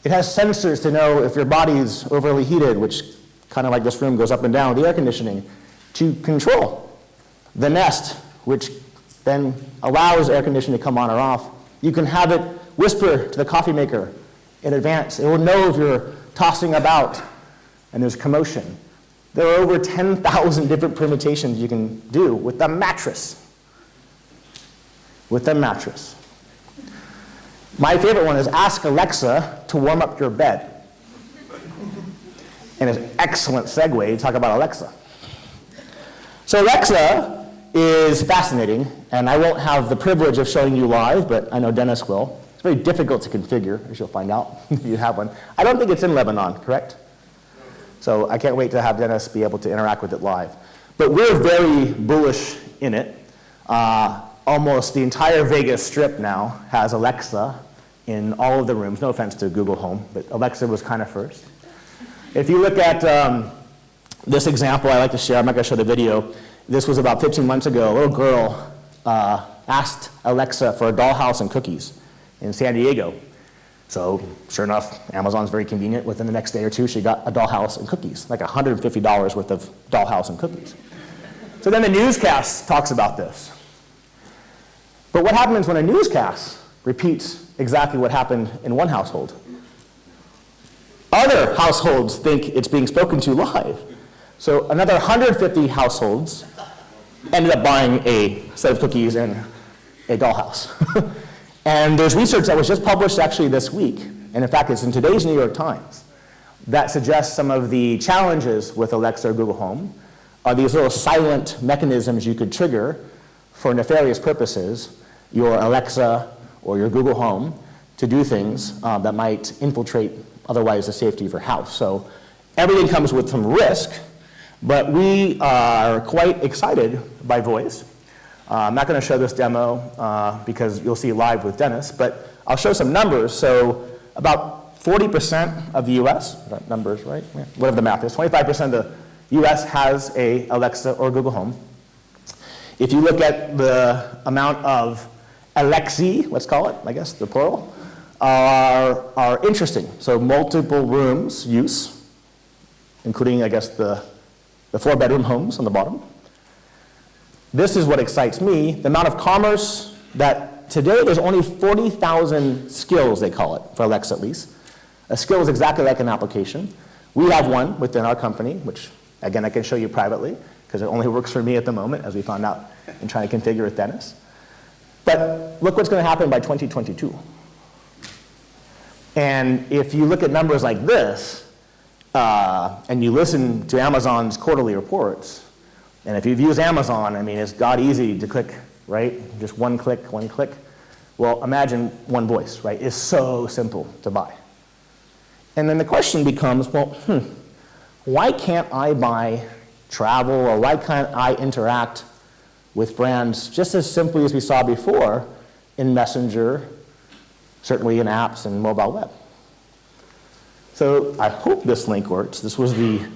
It has sensors to know if your body is overly heated, which kind of like this room goes up and down with the air conditioning, to control the Nest, which then allows air conditioning to come on or off. You can have it whisper to the coffee maker in advance. It will know if you're tossing about and there's commotion. There are over 10,000 different permutations you can do with the mattress. With the mattress. My favorite one is ask Alexa to warm up your bed. And it's an excellent segue to talk about Alexa. So Alexa is fascinating, and I won't have the privilege of showing you live, but I know Dennis will. It's very difficult to configure, as you'll find out if you have one. I don't think it's in Lebanon, correct? So I can't wait to have Dennis be able to interact with it live. But we're very bullish in it. Almost the entire Vegas Strip now has Alexa in all of the rooms. No offense to Google Home, but Alexa was kind of first. If you look at this example I like to share, I'm not going to show the video. This was about 15 months ago. A little girl asked Alexa for a dollhouse and cookies in San Diego. So sure enough, Amazon's very convenient. Within the next day or two, she got a dollhouse and cookies, like $150 worth of dollhouse and cookies. So then the newscast talks about this. But what happens when a newscast repeats exactly what happened in one household? Other households think it's being spoken to live. So another 150 households ended up buying a set of cookies and a dollhouse. And there's research that was just published actually this week, and in fact it's in today's New York Times, that suggests some of the challenges with Alexa or Google Home are these little silent mechanisms you could trigger for nefarious purposes, your Alexa or your Google Home, to do things that might infiltrate otherwise the safety of your house. So everything comes with some risk, but we are quite excited by voice. I'm not going to show this demo because you'll see live with Dennis, but I'll show some numbers. So about 40% of the US, that numbers, right? Yeah, whatever the math is, 25% of the US has a Alexa or Google Home. If you look at the amount of Alexi, let's call it, I guess, the plural, are interesting. So multiple rooms use, including, I guess, the 4-bedroom homes on the bottom. This is what excites me, the amount of commerce that today there's only 40,000 skills, they call it, for Alexa at least. A skill is exactly like an application. We have one within our company, which, again, I can show you privately, because it only works for me at the moment, as we found out in trying to configure with Dennis. But look what's going to happen by 2022. And if you look at numbers like this, and you listen to Amazon's quarterly reports, and if you've used Amazon, I mean, it's god easy to click, right? Just one click. Well, imagine one voice, right? It's so simple to buy. And then the question becomes, well, why can't I buy travel, or why can't I interact with brands just as simply as we saw before in Messenger, certainly in apps and mobile web? So I hope this link works. This was the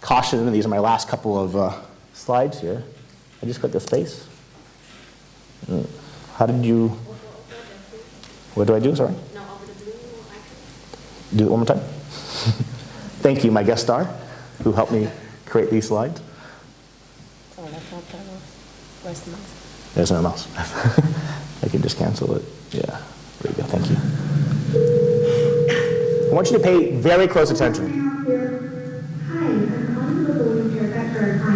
caution, and these are my last couple of slides here. I just clicked the space. How did you, what do I do, sorry? Do it one more time. Thank you, my guest star, who helped me create these slides. Oh, that's not that mouse. Where's the mouse? There's no mouse. I can just cancel it. Yeah, there you go, thank you. I want you to pay very close attention. Hi, I'm calling for the William Fairfax for an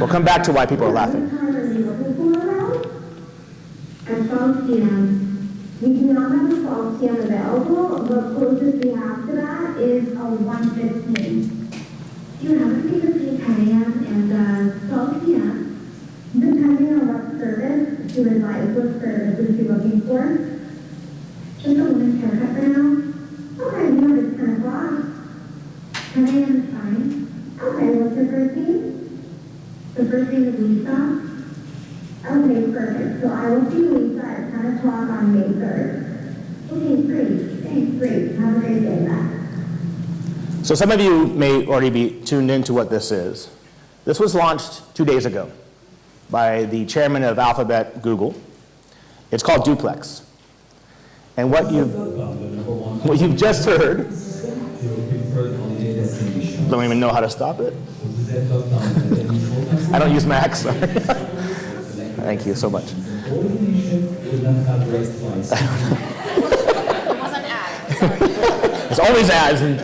We'll come back to why people are laughing. At 12 p.m. We do not have a 12 p.m. available. The closest we have to that is a 1:15. You have to be between 10 a.m. and 12 p.m. Depending on what service to advise what services you're looking for. Just a woman's haircut for now. Okay, you know it's 10 o'clock. 10 a.m. is fine. Okay, what's your first name? The first name is Lisa. Okay, perfect. So I will see Lisa at 10 o'clock on May 3rd. Okay, great. Thanks, great. Have a great day, bye. So some of you may already be tuned into what this is. This was launched 2 days ago by the chairman of Alphabet, Google. It's called Duplex. And what you've just heard, don't even know how to stop it. I don't use Mac, sorry. Thank you so much. It was an ad. Sorry. It's always ads. And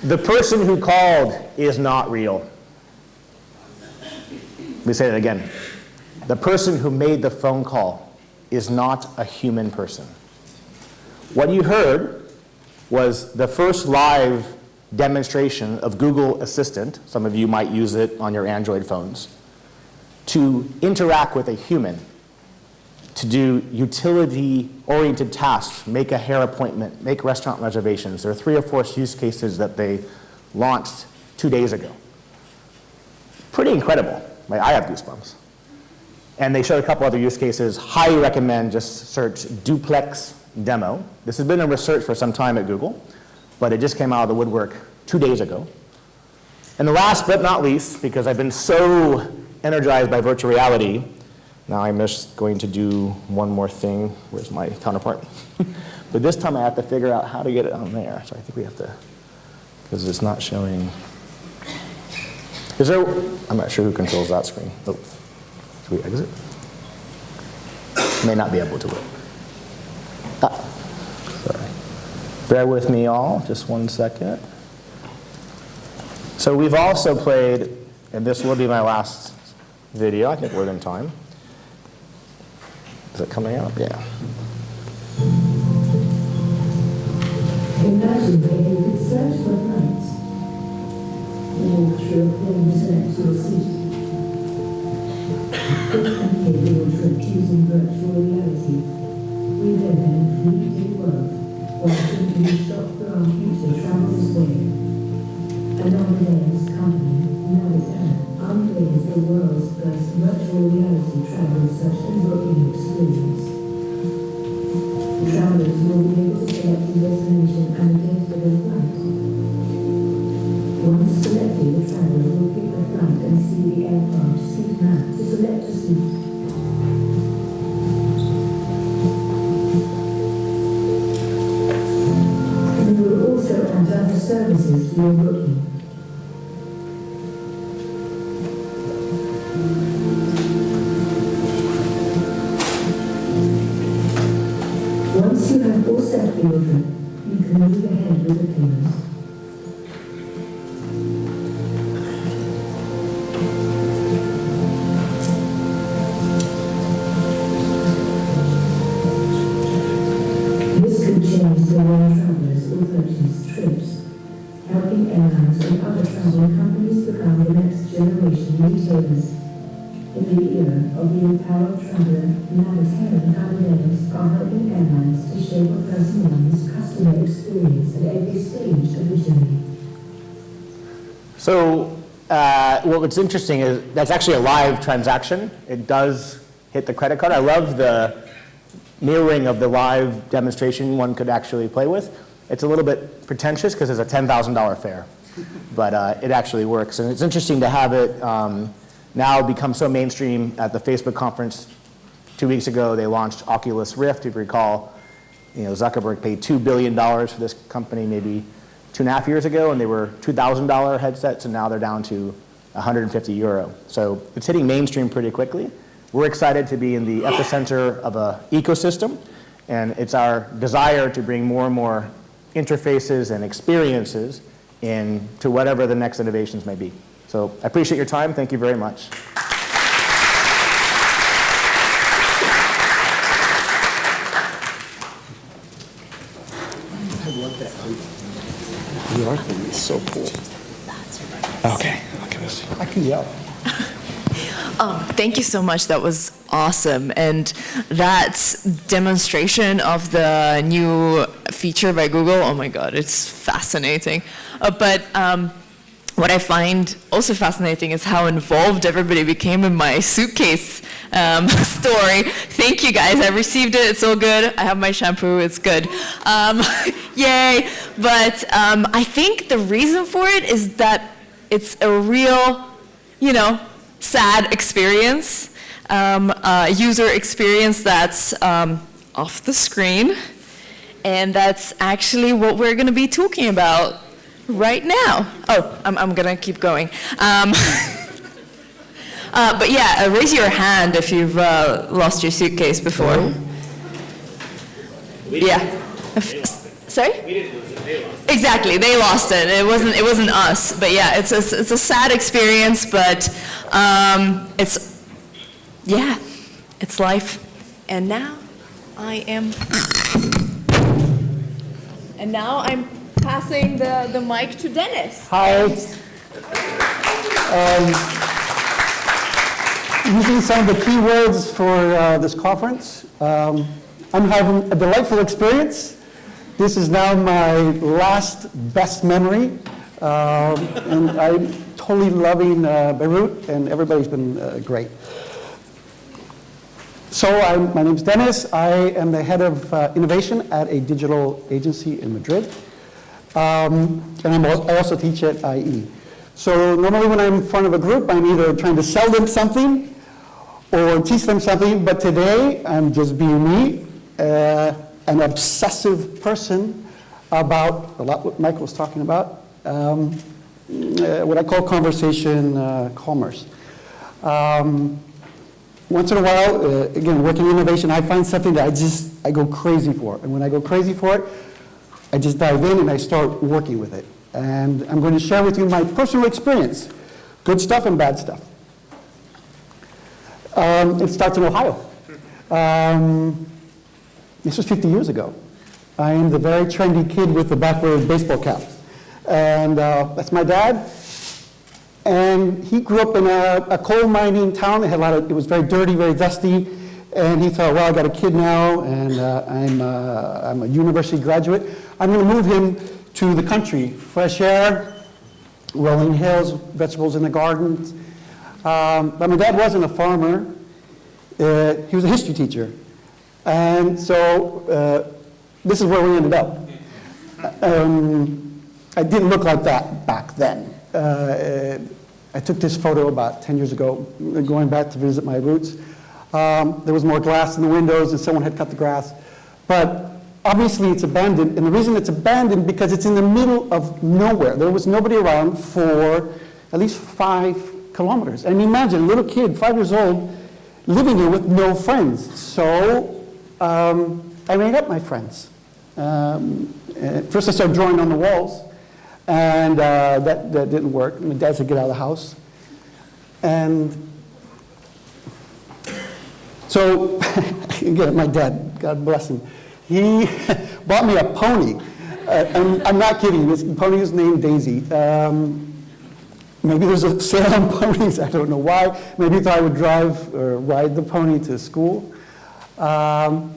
the person who called is not real. Let me say that again. The person who made the phone call is not a human person. What you heard was the first live demonstration of Google Assistant. Some of you might use it on your Android phones, to interact with a human, to do utility-oriented tasks, make a hair appointment, make restaurant reservations. There are 3 or 4 use cases that they launched 2 days ago. Pretty incredible. Like, I have goosebumps. And they showed a couple other use cases. Highly recommend just search Duplex Demo. This has been in research for some time at Google, but it just came out of the woodwork 2 days ago. And the last but not least, because I've been so energized by virtual reality, now I'm just going to do one more thing. Where's my counterpart? But this time I have to figure out how to get it on there. So I think we have to, because it's not showing. Is there, I'm not sure who controls that screen. Oh, should we exit? May not be able to. Sorry. Bear with me all, just 1 second. So we've also played, and this will be my last video, I think we're in time. Is it coming up? Yeah. Imagine that you could search for light, walk through a home select your city, and pay your trip using virtual reality. We live in a 3D world, watching you shop for our future travels way. And Amadeus Company, Navigator, unveils the world's first virtual reality travel search and booking experience. Travelers will be able to select a destination and a date for their flight. Once selected, the traveler will pick a flight and see the aircraft seat map to select a seat. We will also add other services to your booking. Once you have all set the order, you can move ahead with the payment. This could change the way travelers will purchase trips, helping airlines and other travel companies become the next generation retailers. In the era of the empowered traveler, Navigator and Amadeus are helping airlines to shape a personalized customer experience at every stage of the journey. So what's interesting is that's actually a live transaction. It does hit the credit card. I love the mirroring of the live demonstration one could actually play with. It's a little bit pretentious because it's a $10,000 fare, but it actually works. And it's interesting to have it now become so mainstream. At the Facebook conference 2 weeks ago, they launched Oculus Rift. If you recall, Zuckerberg paid $2 billion for this company maybe 2.5 years ago, and they were $2,000 headsets, and now they're down to 150 euro. So it's hitting mainstream pretty quickly. We're excited to be in the epicenter of an ecosystem, and it's our desire to bring more and more interfaces and experiences into whatever the next innovations may be. So I appreciate your time. Thank you very much. Your thing is so cool. Okay, look at this. I can yell. Thank you so much. That was awesome. And that demonstration of the new feature by Google, oh my God, it's fascinating. But what I find also fascinating is how involved everybody became in my suitcase story. Thank you guys. I received it. It's all good. I have my shampoo. It's good. Yay. But I think the reason for it is that it's a real, sad experience, user experience that's off the screen. And that's actually what we're going to be talking about right now. Oh, I'm going to keep going. But yeah, raise your hand if you've lost your suitcase before. Yeah. Sorry? We didn't lose it. They lost it. Exactly, they lost it. It wasn't us. But yeah, it's a sad experience, but it's life. And now I'm passing the mic to Dennis. Hi. Using some of the key words for this conference, I'm having a delightful experience. This is now my last best memory, and I'm totally loving Beirut, and everybody's been great. So my name's Dennis. I am the head of innovation at a digital agency in Madrid. And I also teach at IE. So normally when I'm in front of a group, I'm either trying to sell them something or teach them something, but today I'm just being me, an obsessive person about, a lot what Mike was talking about, what I call conversation commerce. Once in a while, again, working in innovation, I find something that I go crazy for. And when I go crazy for it, I just dive in and I start working with it. And I'm going to share with you my personal experience, good stuff and bad stuff. It starts in Ohio. This was 50 years ago. I am the very trendy kid with the backward baseball cap. And that's my dad. And he grew up in a coal mining town. It was very dirty, very dusty. And he thought, well, I got a kid now, and I'm a university graduate. I'm going to move him to the country, fresh air, rolling hills, vegetables in the gardens. But my dad wasn't a farmer. He was a history teacher. And so this is where we ended up. I didn't look like that back then. I took this photo about 10 years ago, going back to visit my roots. There was more glass in the windows and someone had cut the grass. But obviously it's abandoned, and the reason it's abandoned because it's in the middle of nowhere. There was nobody around for at least 5 kilometers. And imagine a little kid, 5 years old, living here with no friends. So I made up my friends. First I started drawing on the walls, and that didn't work. My dad said, get out of the house. And so, again, my dad, God bless him, he bought me a pony. I'm not kidding, this pony is named Daisy. Maybe there's a sale on ponies, I don't know why. Maybe he thought I would drive or ride the pony to school. And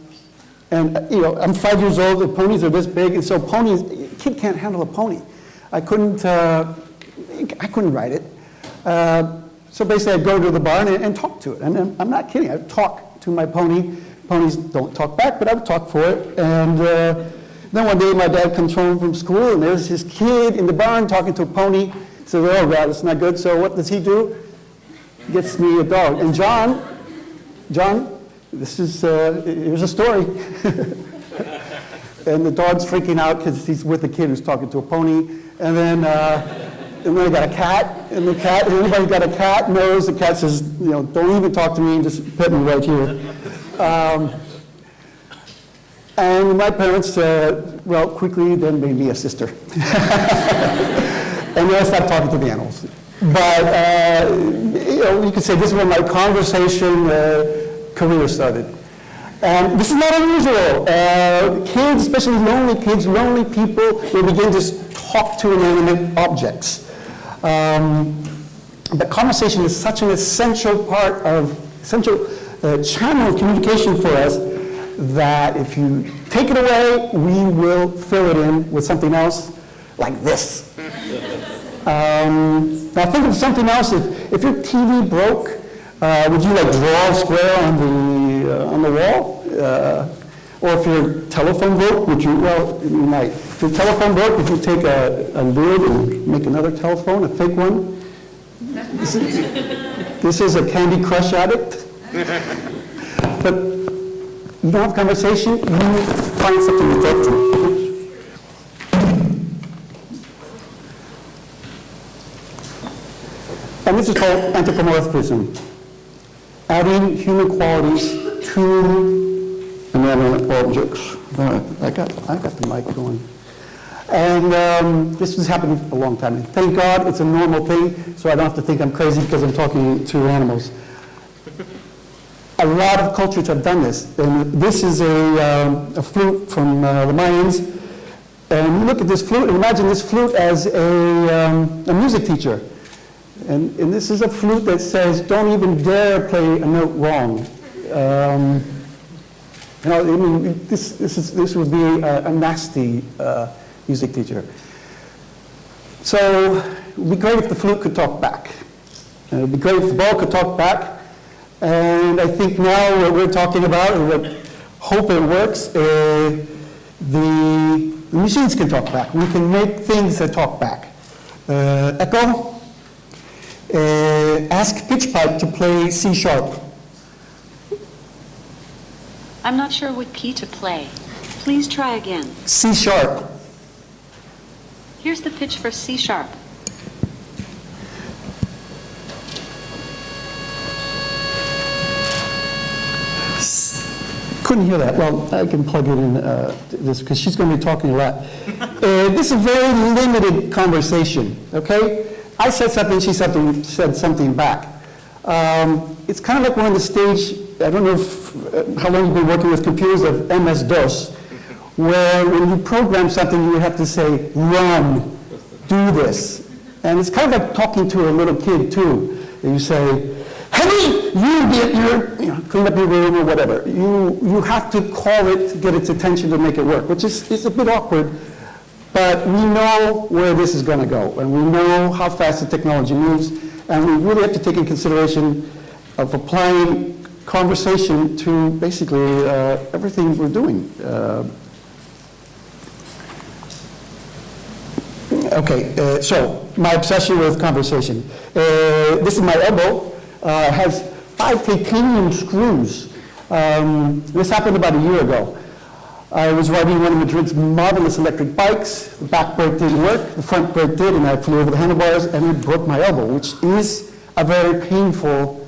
I'm 5 years old, the ponies are this big, and so ponies, a kid can't handle a pony. I couldn't ride it. So basically I'd go to the barn and talk to it. And I'm not kidding, I'd talk to my pony. Ponies don't talk back, but I would talk for it. And then one day my dad comes home from school and there's his kid in the barn talking to a pony. So, oh God, it's not good. So what does he do? He gets me a dog. And John, here's a story. And the dog's freaking out because he's with a kid who's talking to a pony. And then I got a cat, and anybody got a cat knows the cat says, don't even talk to me, just pet me right here. And my parents, quickly then made me a sister. And then I stopped talking to the animals. But you could say this is where my conversation career started. And this is not unusual. Kids, especially lonely kids, lonely people, will begin to talk to inanimate objects. But conversation is such an essential channel of communication for us that if you take it away, we will fill it in with something else like this. Now think of something else. If your TV broke, would you like draw a square on the wall? Or if your telephone broke, would you, well, you might. If your telephone broke, would you take a lid and make another telephone, a fake one? This is a Candy Crush addict. But you don't have conversation, you find something to talk to. And this is called anthropomorphism, adding human qualities to inanimate objects. I got the mic going. And this has happened a long time. And thank God it's a normal thing, so I don't have to think I'm crazy because I'm talking to animals. A lot of cultures have done this. And this is a flute from the Mayans. And look at this flute, and imagine this flute as a music teacher. And this is a flute that says, don't even dare play a note wrong. I mean, this would be a nasty music teacher. So it would be great if the flute could talk back. It would be great if the ball could talk back. And I think now what we're talking about, and what hope it works, the machines can talk back. We can make things that talk back. Echo, ask pitch pipe to play C sharp. I'm not sure what key to play. Please try again. C sharp. Here's the pitch for C sharp. Couldn't hear that. Well, I can plug it in this because she's going to be talking a lot. This is a very limited conversation, okay? I said something, she said something back. It's kind of like we're on the stage, I don't know how long you've been working with computers, of MS-DOS, where when you program something, you would have to say, run, do this. And it's kind of like talking to a little kid, too. And you say, hey, clean up your room or whatever. You have to call it to get its attention to make it work, which is a bit awkward, but we know where this is going to go, and we know how fast the technology moves, and we really have to take in consideration of applying conversation to basically everything we're doing. So my obsession with conversation. This is my elbow. Has 5 titanium screws. This happened about a year ago. I was riding one of Madrid's marvelous electric bikes. The back brake didn't work, the front brake did, and I flew over the handlebars and it broke my elbow, which is a very painful,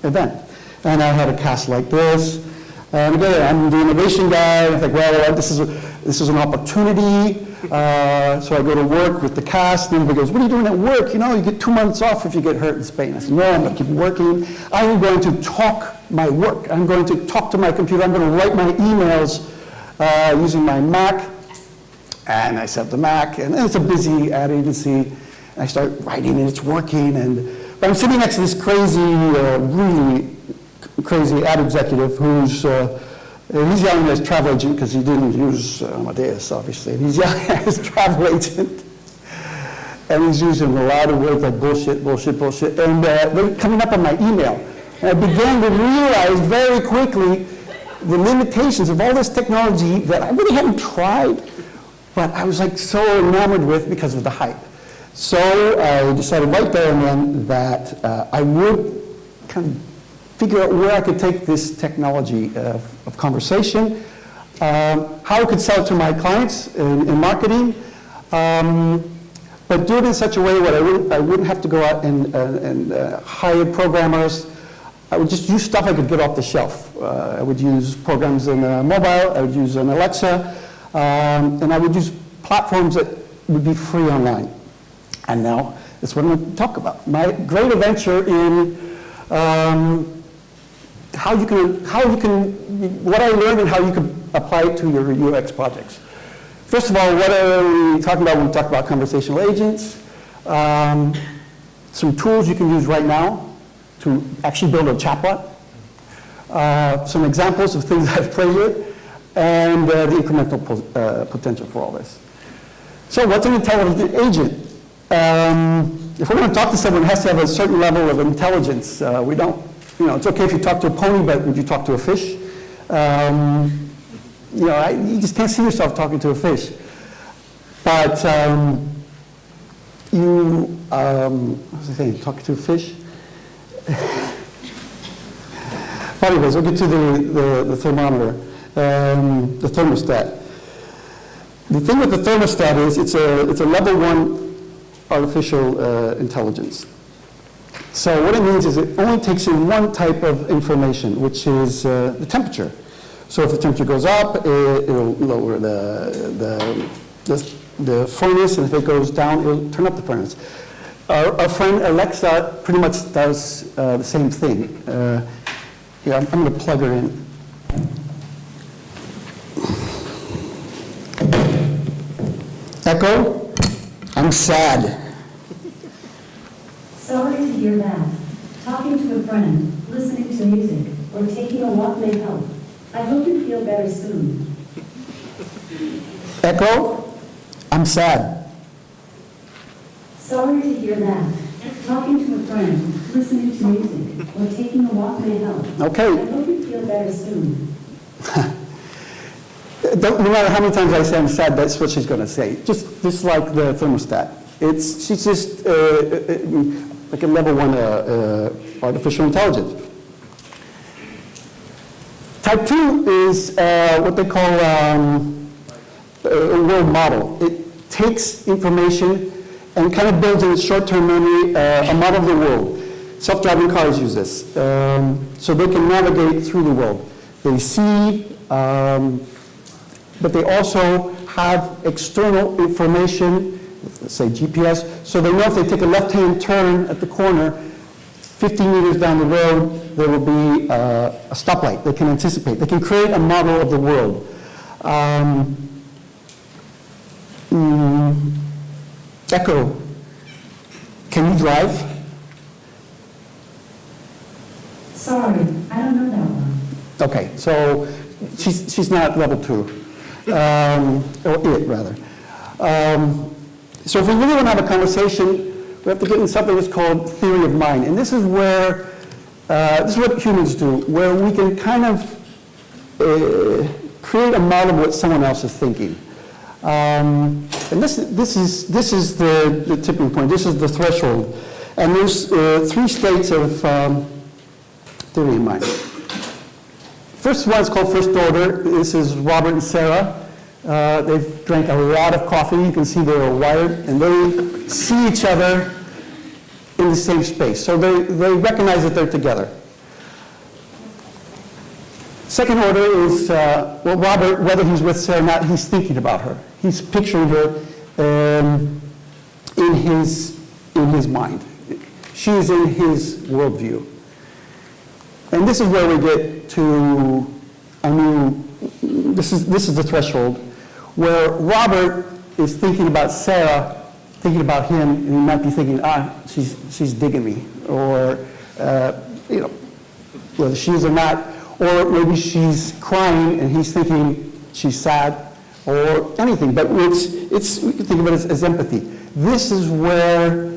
event. And I had a cast like this. And again, I'm the innovation guy. I think, well, this is an opportunity. So I go to work with the cast, and everybody goes, what are you doing at work? You know, you get 2 months off if you get hurt in Spain. I said, no, I'm going to keep working. I'm going to talk my work. I'm going to talk to my computer. I'm going to write my emails using my Mac. And I set up the Mac, and it's a busy ad agency. And I start writing, and it's working. But I'm sitting next to this crazy, really crazy ad executive who's he's yelling at his travel agent because he didn't use Amadeus, obviously. And he's yelling at his travel agent. And he's using a lot of words like bullshit, bullshit, bullshit. And they're coming up on my email. And I began to realize very quickly the limitations of all this technology that I really hadn't tried, but I was like so enamored with because of the hype. So I decided right there and then that I would kind of figure out where I could take this technology of conversation, how I could sell it to my clients in marketing, but do it in such a way where I wouldn't have to go out and hire programmers. I would just use stuff I could get off the shelf. I would use programs in mobile, I would use an Alexa, and I would use platforms that would be free online. And now that's what I'm going to talk about. My great adventure in what I learned and how you can apply it to your UX projects. First of all, what are we talking about when we talk about conversational agents? Some tools you can use right now to actually build a chatbot. Some examples of things I've played with, and the incremental potential for all this. So what's an intelligent agent? If we're going to talk to someone, it has to have a certain level of intelligence. We don't, it's okay if you talk to a pony, but would you talk to a fish? You just can't see yourself talking to a fish. But what was I saying, talking to a fish? Anyways, we'll get to the thermometer, the thermostat. The thing with the thermostat is it's a level 1 artificial intelligence. So what it means is it only takes in one type of information, which is the temperature. So if the temperature goes up, it'll lower the furnace, and if it goes down, it'll turn up the furnace. Our friend Alexa pretty much does the same thing. Yeah, I'm going to plug her in. Echo, I'm sad. Sorry to hear that. Talking to a friend, listening to music, or taking a walk may help. I hope you feel better soon. Echo, I'm sad. Sorry to hear that. Talking to a friend, listening to music, or taking a walk may help. Okay. I hope you feel better soon. No matter how many times I say I'm sad, that's what she's going to say. Just like the thermostat. She's just like a level 1 artificial intelligence. Type 2 is what they call a world model. It takes information and kind of builds in its short-term memory a model of the world. Self-driving cars use this. So they can navigate through the world. They see, but they also have external information, let's say GPS, so they know if they take a left-hand turn at the corner, 15 meters down the road, there will be a stoplight. They can anticipate. They can create a model of the world. Echo, can you drive? Sorry, I don't know that one. Okay, so she's not level 2, or it rather. So if we really want to have a conversation, we have to get in something that's called theory of mind. And this is where, this is what humans do, where we can kind of create a model of what someone else is thinking. And this is the tipping point. This is the threshold. And there's 3 states of theory of mind. First one is called first order. This is Robert and Sarah. They've drank a lot of coffee. You can see they're wired, and they see each other in the same space. So they recognize that they're together. Second order is, well, Robert, whether he's with Sarah or not, he's thinking about her. He's picturing her in his mind. She's in his worldview. And this is where we get to a new, this is the threshold, where Robert is thinking about Sarah, thinking about him, and he might be thinking, she's digging me, or, whether she is or not, or maybe she's crying and he's thinking she's sad, or anything. But we can think of it as empathy. This is where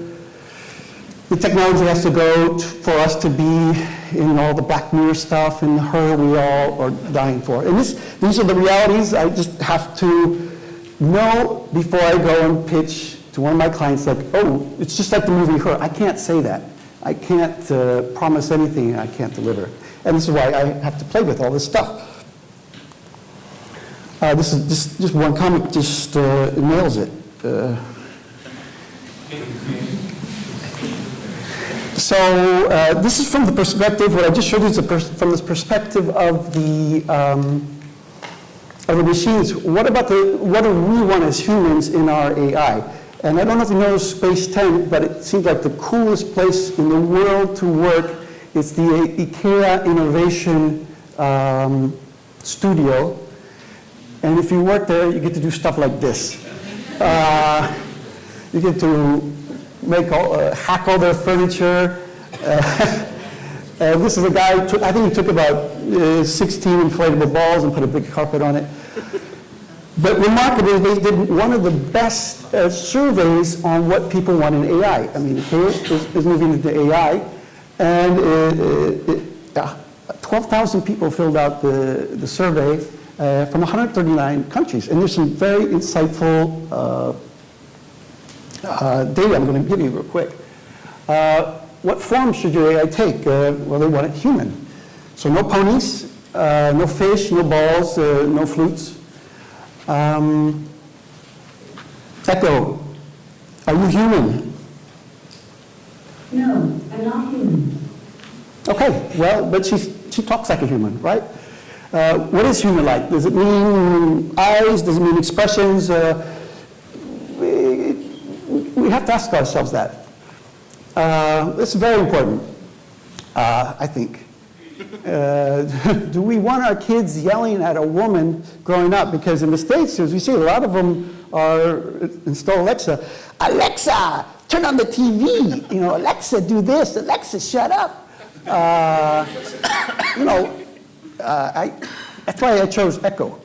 the technology has to go for us to be in all the Black Mirror stuff and her we all are dying for. And these are the realities I just have to know before I go and pitch to one of my clients, like, oh, it's just like the movie Her. I can't say that. I can't promise anything I can't deliver. And this is why I have to play with all this stuff. This is just one comic, just nails it. So this is from the perspective, what I just showed you is from this perspective of the machines. What do we want as humans in our AI? And I don't know if you know Space 10, but it seems like the coolest place in the world to work. It's the IKEA Innovation Studio. And if you work there, you get to do stuff like this. You get to hack all their furniture. This is a guy, I think he took about 16 inflatable balls and put a big carpet on it. But remarkably, they did one of the best surveys on what people want in AI. I mean, IKEA is moving into AI, and 12,000 people filled out the survey from 139 countries. And there's some very insightful data I'm going to give you real quick. What form should your AI take? Well, they want it human. So no ponies, no fish, no balls, no flutes. Echo, are you human? No, I'm not human. Okay, well, but she talks like a human, right? What is human like? Does it mean eyes? Does it mean expressions? We have to ask ourselves that. It's very important, I think. Do we want our kids yelling at a woman growing up? Because in the States, as we see, a lot of them are install Alexa. Alexa, turn on the TV. You know, Alexa, do this. Alexa, shut up. That's why I chose Echo.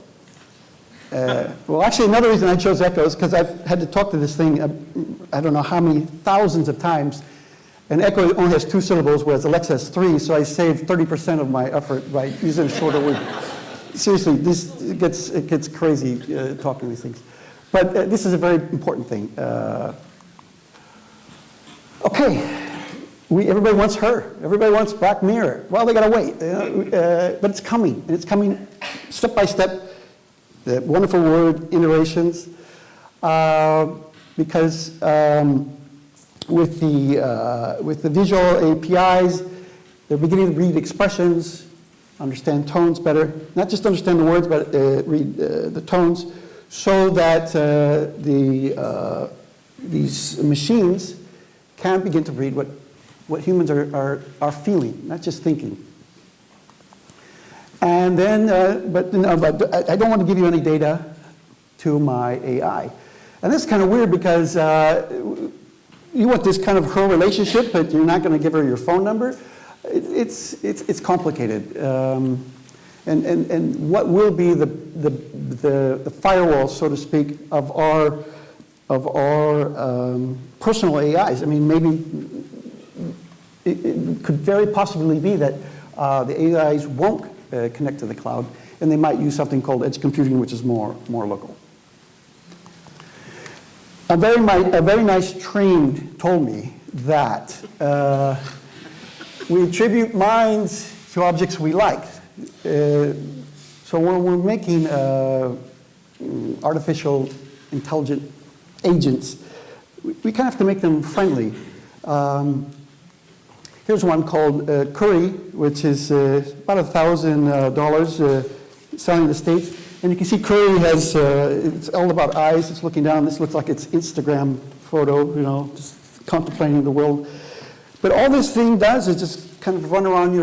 Well, actually, another reason I chose Echo is because I've had to talk to this thing, I don't know how many thousands of times. And Echo only has 2 syllables, whereas Alexa has 3, so I saved 30% of my effort by using a shorter word. Seriously, it gets crazy talking these things. But this is a very important thing. Okay, everybody wants her. Everybody wants Black Mirror. Well, they gotta wait, but it's coming, and it's coming step by step. The wonderful word, iterations, because with the visual APIs, they're beginning to read expressions, understand tones better, not just understand the words, but read the tones, so that these machines can begin to read what humans are feeling, not just thinking. And then, but I don't want to give you any data to my AI. And this is kind of weird because you want this kind of her relationship, but you're not going to give her your phone number. It's complicated. And what will be the firewall, so to speak, of our personal AIs? I mean, maybe it could very possibly be that the AIs won't connect to the cloud, and they might use something called edge computing, which is more local. A very nice trained told me that we attribute minds to objects we like. So when we're making artificial intelligent agents, we kind of have to make them friendly. Here's one called Curry, which is about $1,000 selling in the States. And you can see Curry has, it's all about eyes. It's looking down. This looks like it's Instagram photo, just contemplating the world. But all this thing does is just kind of run around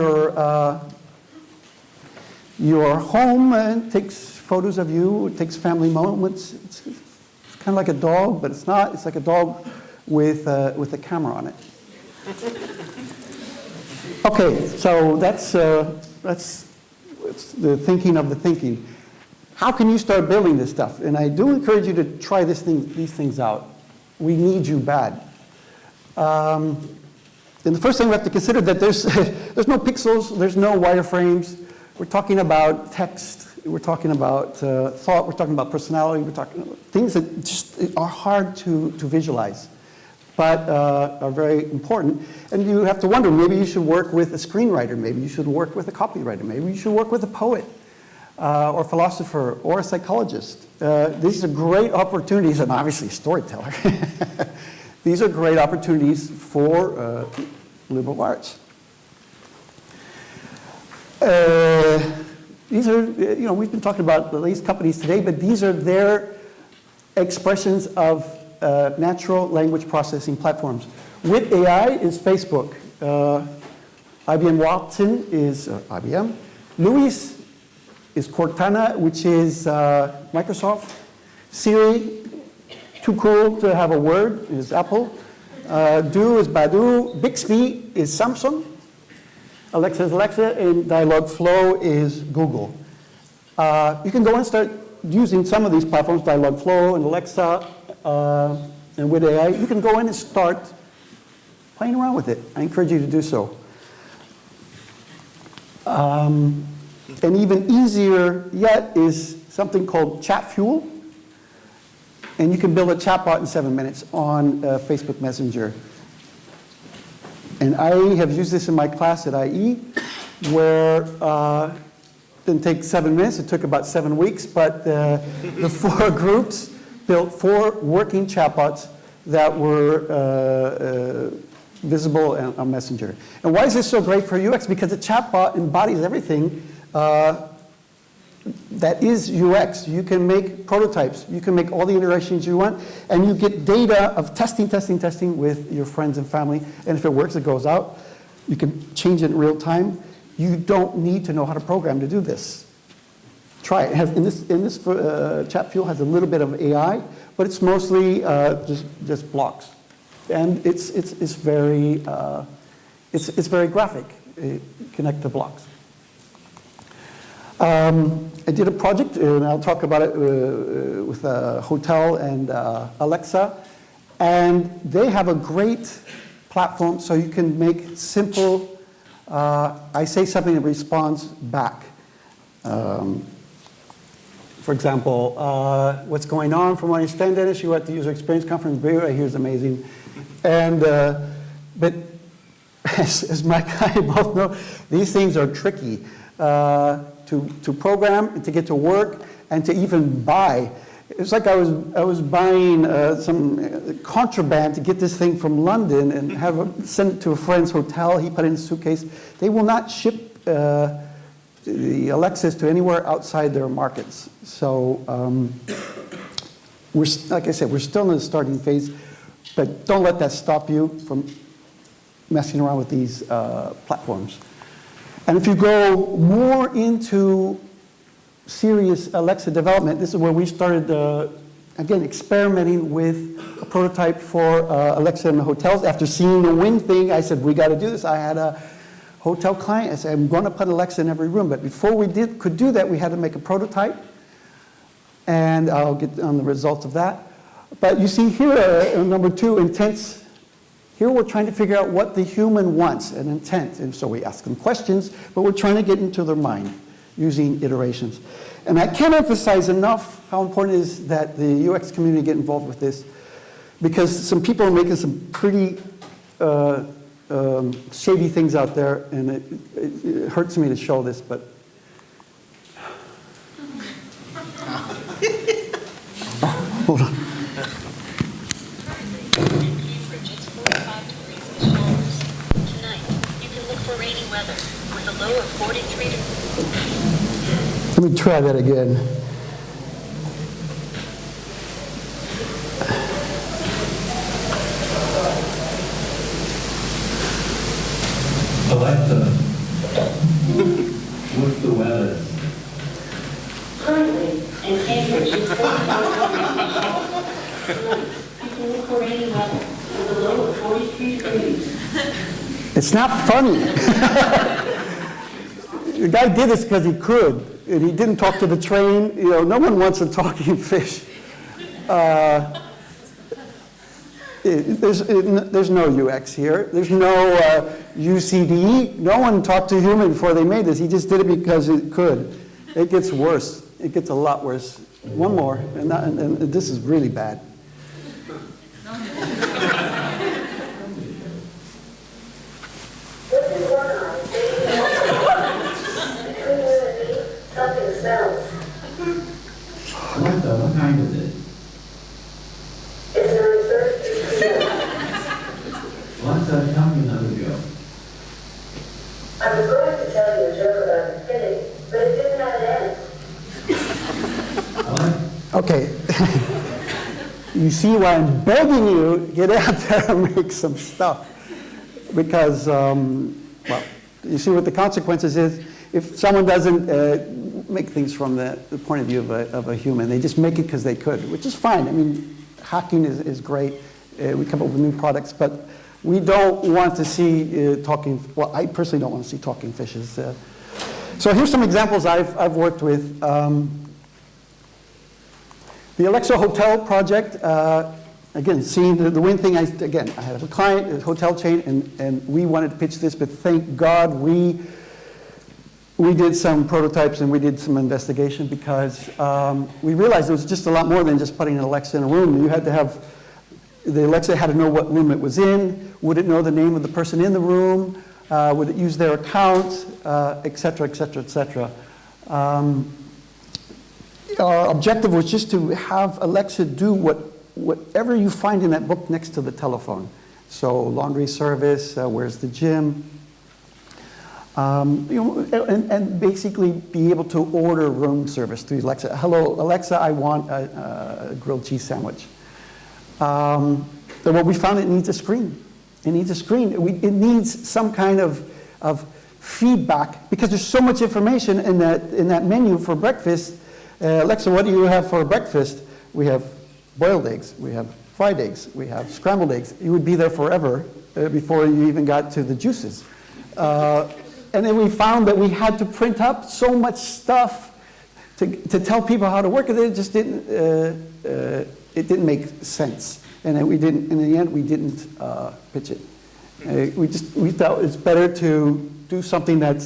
your home and takes photos of you. It takes family moments. It's kind of like a dog, but it's not. It's like a dog with a camera on it. Okay, so that's the thinking of the thinking. How can you start building this stuff? And I do encourage you to try these things out. We need you bad. And the first thing we have to consider that there's no pixels, there's no wireframes. We're talking about text. We're talking about thought. We're talking about personality. We're talking about things that just are hard to visualize, but are very important. And you have to wonder, maybe you should work with a screenwriter. Maybe you should work with a copywriter. Maybe you should work with a poet or philosopher or a psychologist. These are great opportunities, and obviously a storyteller. These are great opportunities for liberal arts. These are, we've been talking about these companies today, but these are their expressions of natural language processing platforms. With AI is Facebook. IBM Watson is IBM. Luis is Cortana, which is Microsoft. Siri, too cool to have a word, is Apple. Do is Badu. Bixby is Samsung. Alexa is Alexa, and Dialogflow is Google. You can go and start using some of these platforms, Dialogflow and Alexa, and with AI. You can go in and start playing around with it. I encourage you to do so. And even easier yet is something called Chat Fuel. And you can build a chatbot in 7 minutes on Facebook Messenger. And I have used this in my class at IE, where it didn't take 7 minutes, it took about 7 weeks, but the 4 groups built 4 working chatbots that were visible on Messenger. And why is this so great for UX? Because a chatbot embodies everything that is UX. You can make prototypes, you can make all the iterations you want, and you get data of testing with your friends and family, and if it works, it goes out. You can change it in real time. You don't need to know how to program to do this. Try it. It has, in this Chat Fuel has a little bit of AI, but it's mostly just blocks, and it's very graphic. Connect the blocks. I did a project, and I'll talk about it with a hotel and Alexa, and they have a great platform so you can make simple, I say something that responds back. For example, what's going on? From what I understand, Dennis, you were at the user experience conference. I hear is amazing. And, but as Mike and I both know, these things are tricky. To program, and to get to work, and to even buy. It's like I was buying some contraband to get this thing from London and send it to a friend's hotel. He put it in a suitcase. They will not ship the Alexas to anywhere outside their markets. So like I said, we're still in the starting phase, but don't let that stop you from messing around with these platforms. And if you go more into serious Alexa development, this is where we started, again, experimenting with a prototype for Alexa in the hotels. After seeing the Wing thing, I said, we got to do this. I had a hotel client. I said, I'm going to put Alexa in every room. But before we could do that, we had to make a prototype. And I'll get on the results of that. But you see here, number 2, intents. Here we're trying to figure out what the human wants, an intent. And so we ask them questions, but we're trying to get into their mind using iterations. And I can't emphasize enough how important it is that the UX community get involved with this, because some people are making some pretty shady things out there, and it hurts me to show this, but. Oh, hold on. Weather with a low of 43 degrees. Let me try that again. Alexa, what's the weather? Currently, in Cambridge, it's 45 degrees. You can look for rainy weather with a low of 43 degrees. It's not funny. The guy did this because he could, and he didn't talk to the train. You know, no one wants a talking fish. There's no UX here. There's no UCD. No one talked to a human before they made this. He just did it because it could. It gets worse. It gets a lot worse. One more, and this is really bad. What kind is it? It's 9:30 p.m. Alexa, tell me another joke. I was going to tell you a joke about infinity, but it didn't have an end. Okay. You see why I'm begging you, get out there and make some stuff. Because, well, you see what the consequences is. If someone doesn't make things from the point of view of a human, they just make it because they could, which is fine. I mean, hacking is great. We come up with new products, but we don't want to see talking, well, I personally don't want to see talking fishes. So here's some examples I've worked with. The Alexa Hotel project, again, seeing the wind thing, I had a client, a hotel chain, and we wanted to pitch this, but thank God we did some prototypes and we did some investigation because we realized it was just a lot more than just putting an Alexa in a room. You had to have, the Alexa had to know what room it was in, would it know the name of the person in the room, would it use their account, et cetera, et cetera, et cetera. Our objective was just to have Alexa do whatever you find in that book next to the telephone. So laundry service, where's the gym, and basically be able to order room service through Alexa. Hello, Alexa, I want a grilled cheese sandwich. But what we found, it needs a screen. It needs a screen. It needs some kind of feedback because there's so much information in that menu for breakfast. Alexa, what do you have for breakfast? We have boiled eggs, we have fried eggs, we have scrambled eggs. You would be there forever before you even got to the juices. And then we found that we had to print up so much stuff to tell people how to work it. It just didn't, it didn't make sense. And then in the end, we didn't pitch it. We thought it's better to do something that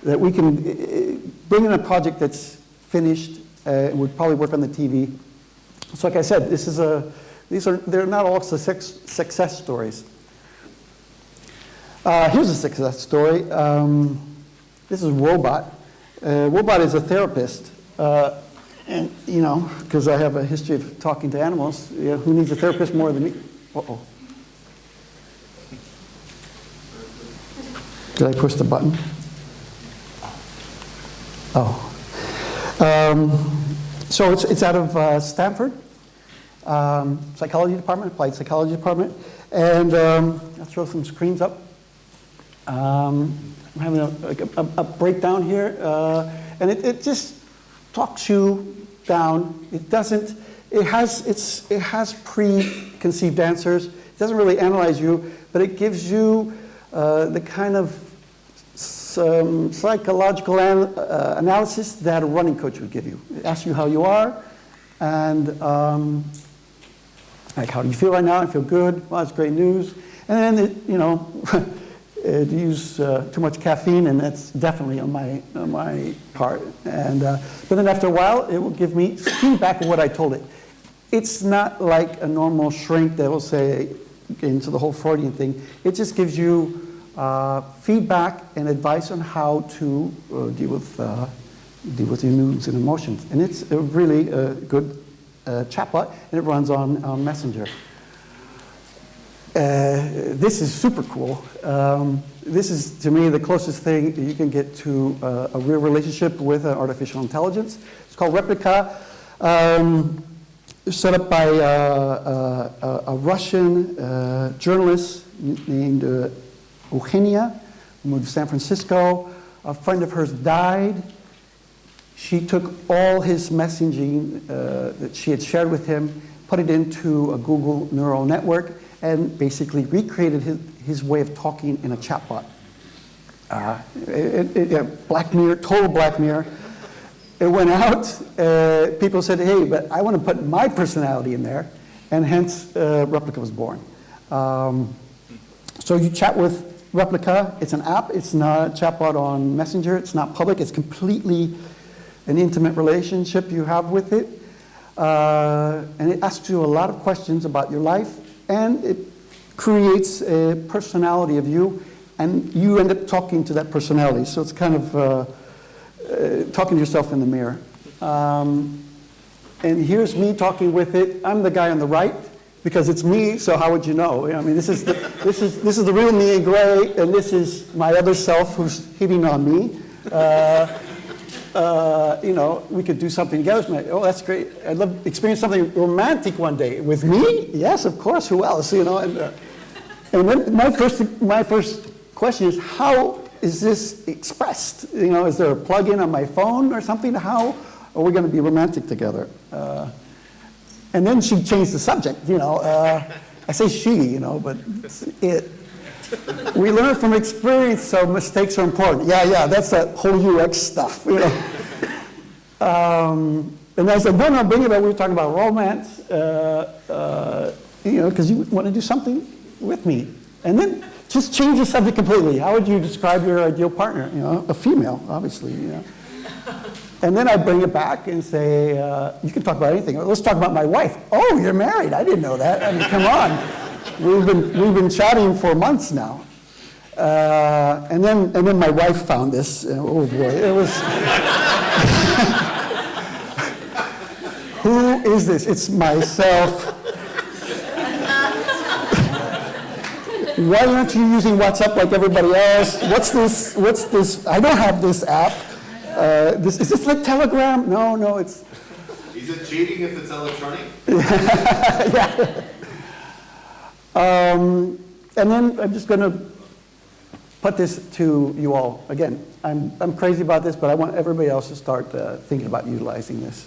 we can bring in a project that's finished, would probably work on the TV. So like I said, they're not all success stories. Here's a success story. This is Robot. Robot is a therapist. And, you know, because I have a history of talking to animals, who needs a therapist more than me? Uh-oh. Did I push the button? Oh. So it's out of Stanford, psychology department, applied psychology department, and I'll throw some screens up. I'm having a breakdown here, and it just talks you down. It has preconceived answers. It doesn't really analyze you, but it gives you the kind of psychological analysis that a running coach would give you. It asks you how you are, and like, how do you feel right now? I feel good. Well, that's great news. And then it use too much caffeine, and that's definitely on my part. And but then after a while, it will give me feedback of what I told it. It's not like a normal shrink that will say into the whole Freudian thing. It just gives you feedback and advice on how to deal with your moods and emotions. And it's a really good chatbot, and it runs on Messenger. This is super cool. This is, to me, the closest thing you can get to a real relationship with artificial intelligence. It's called Replica. Set up by a Russian journalist named Eugenia, who moved to San Francisco. A friend of hers died. She took all his messaging that she had shared with him, put it into a Google neural network, and basically recreated his way of talking in a chatbot. Black Mirror, total Black Mirror. It went out, people said, hey, but I want to put my personality in there, and hence Replica was born. So you chat with Replica. It's an app. It's not a chatbot on Messenger. It's not public. It's completely an intimate relationship you have with it. And it asks you a lot of questions about your life, and it creates a personality of you, and you end up talking to that personality. So it's kind of talking to yourself in the mirror. And here's me talking with it. I'm the guy on the right, because it's me, so how would you know? I mean, this is the real me in gray, and this is my other self who's hitting on me. you know, we could do something together. Oh, that's great. I'd love to experience something romantic one day. With me? Yes, of course. Who else? You know. And then my first question is, how is this expressed? You know, is there a plug-in on my phone or something? How are we going to be romantic together? And then she changed the subject. You know, I say she, you know, but it's it. We learn from experience, so mistakes are important. Yeah, that's that whole UX stuff, you know. And I said, no, bring it up. We were talking about romance, you know, because you want to do something with me. And then just change the subject completely. How would you describe your ideal partner? You know, a female, obviously, you know. And then I bring it back and say, you can talk about anything. Let's talk about my wife. Oh, you're married. I didn't know that. I mean, come on. We've been chatting for months now. And then my wife found this. Oh boy, it was. Who is this? It's myself. Why aren't you using WhatsApp like everybody else? What's this? I don't have this app. Is this like Telegram? No, it's. Is it cheating if it's electronic? Yeah. And then I'm just going to put this to you all. Again, I'm crazy about this, but I want everybody else to start thinking about utilizing this.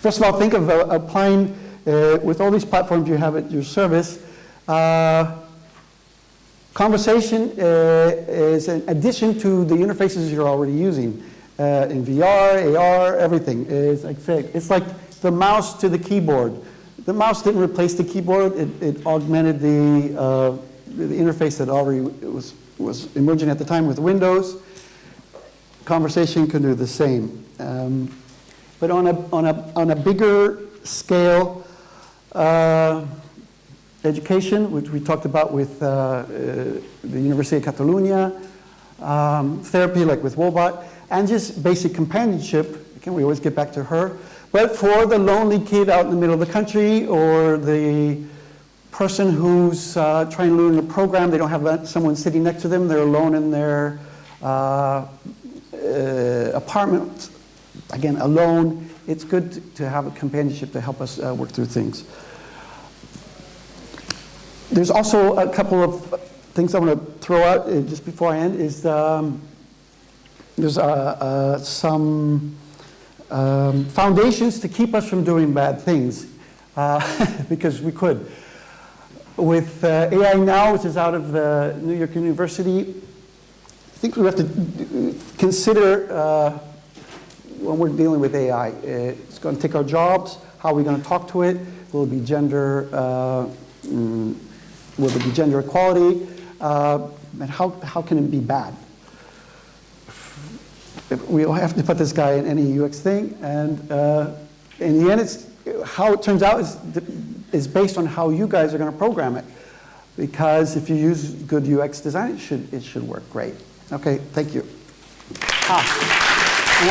First of all, think of applying, with all these platforms you have at your service, conversation is an addition to the interfaces you're already using. In VR, AR, everything. It's like the mouse to the keyboard. The mouse didn't replace the keyboard. It augmented the interface that already was emerging at the time with Windows. Conversation can do the same. But on a bigger scale, education, which we talked about with the University of Catalunya, therapy like with Wobot, and just basic companionship. Again, we always get back to her. But for the lonely kid out in the middle of the country, or the person who's trying to learn a program, they don't have someone sitting next to them, they're alone in their apartment, again, alone, it's good to have a companionship to help us work through things. There's also a couple of things I want to throw out just before I end, is there's some foundations to keep us from doing bad things, because we could. With AI Now, which is out of the New York University, I think we have to consider when we're dealing with AI. It's going to take our jobs. How are we going to talk to it? Will it be gender? Will it be gender equality? And how can it be bad? We have to put this guy in any UX thing, and in the end, it's how it turns out is based on how you guys are going to program it. Because if you use good UX design, it should work great. Okay, thank you. And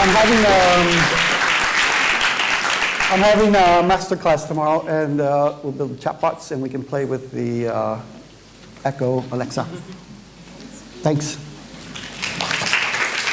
I'm having a master class tomorrow, and we'll build chatbots, and we can play with the Echo Alexa. Thanks.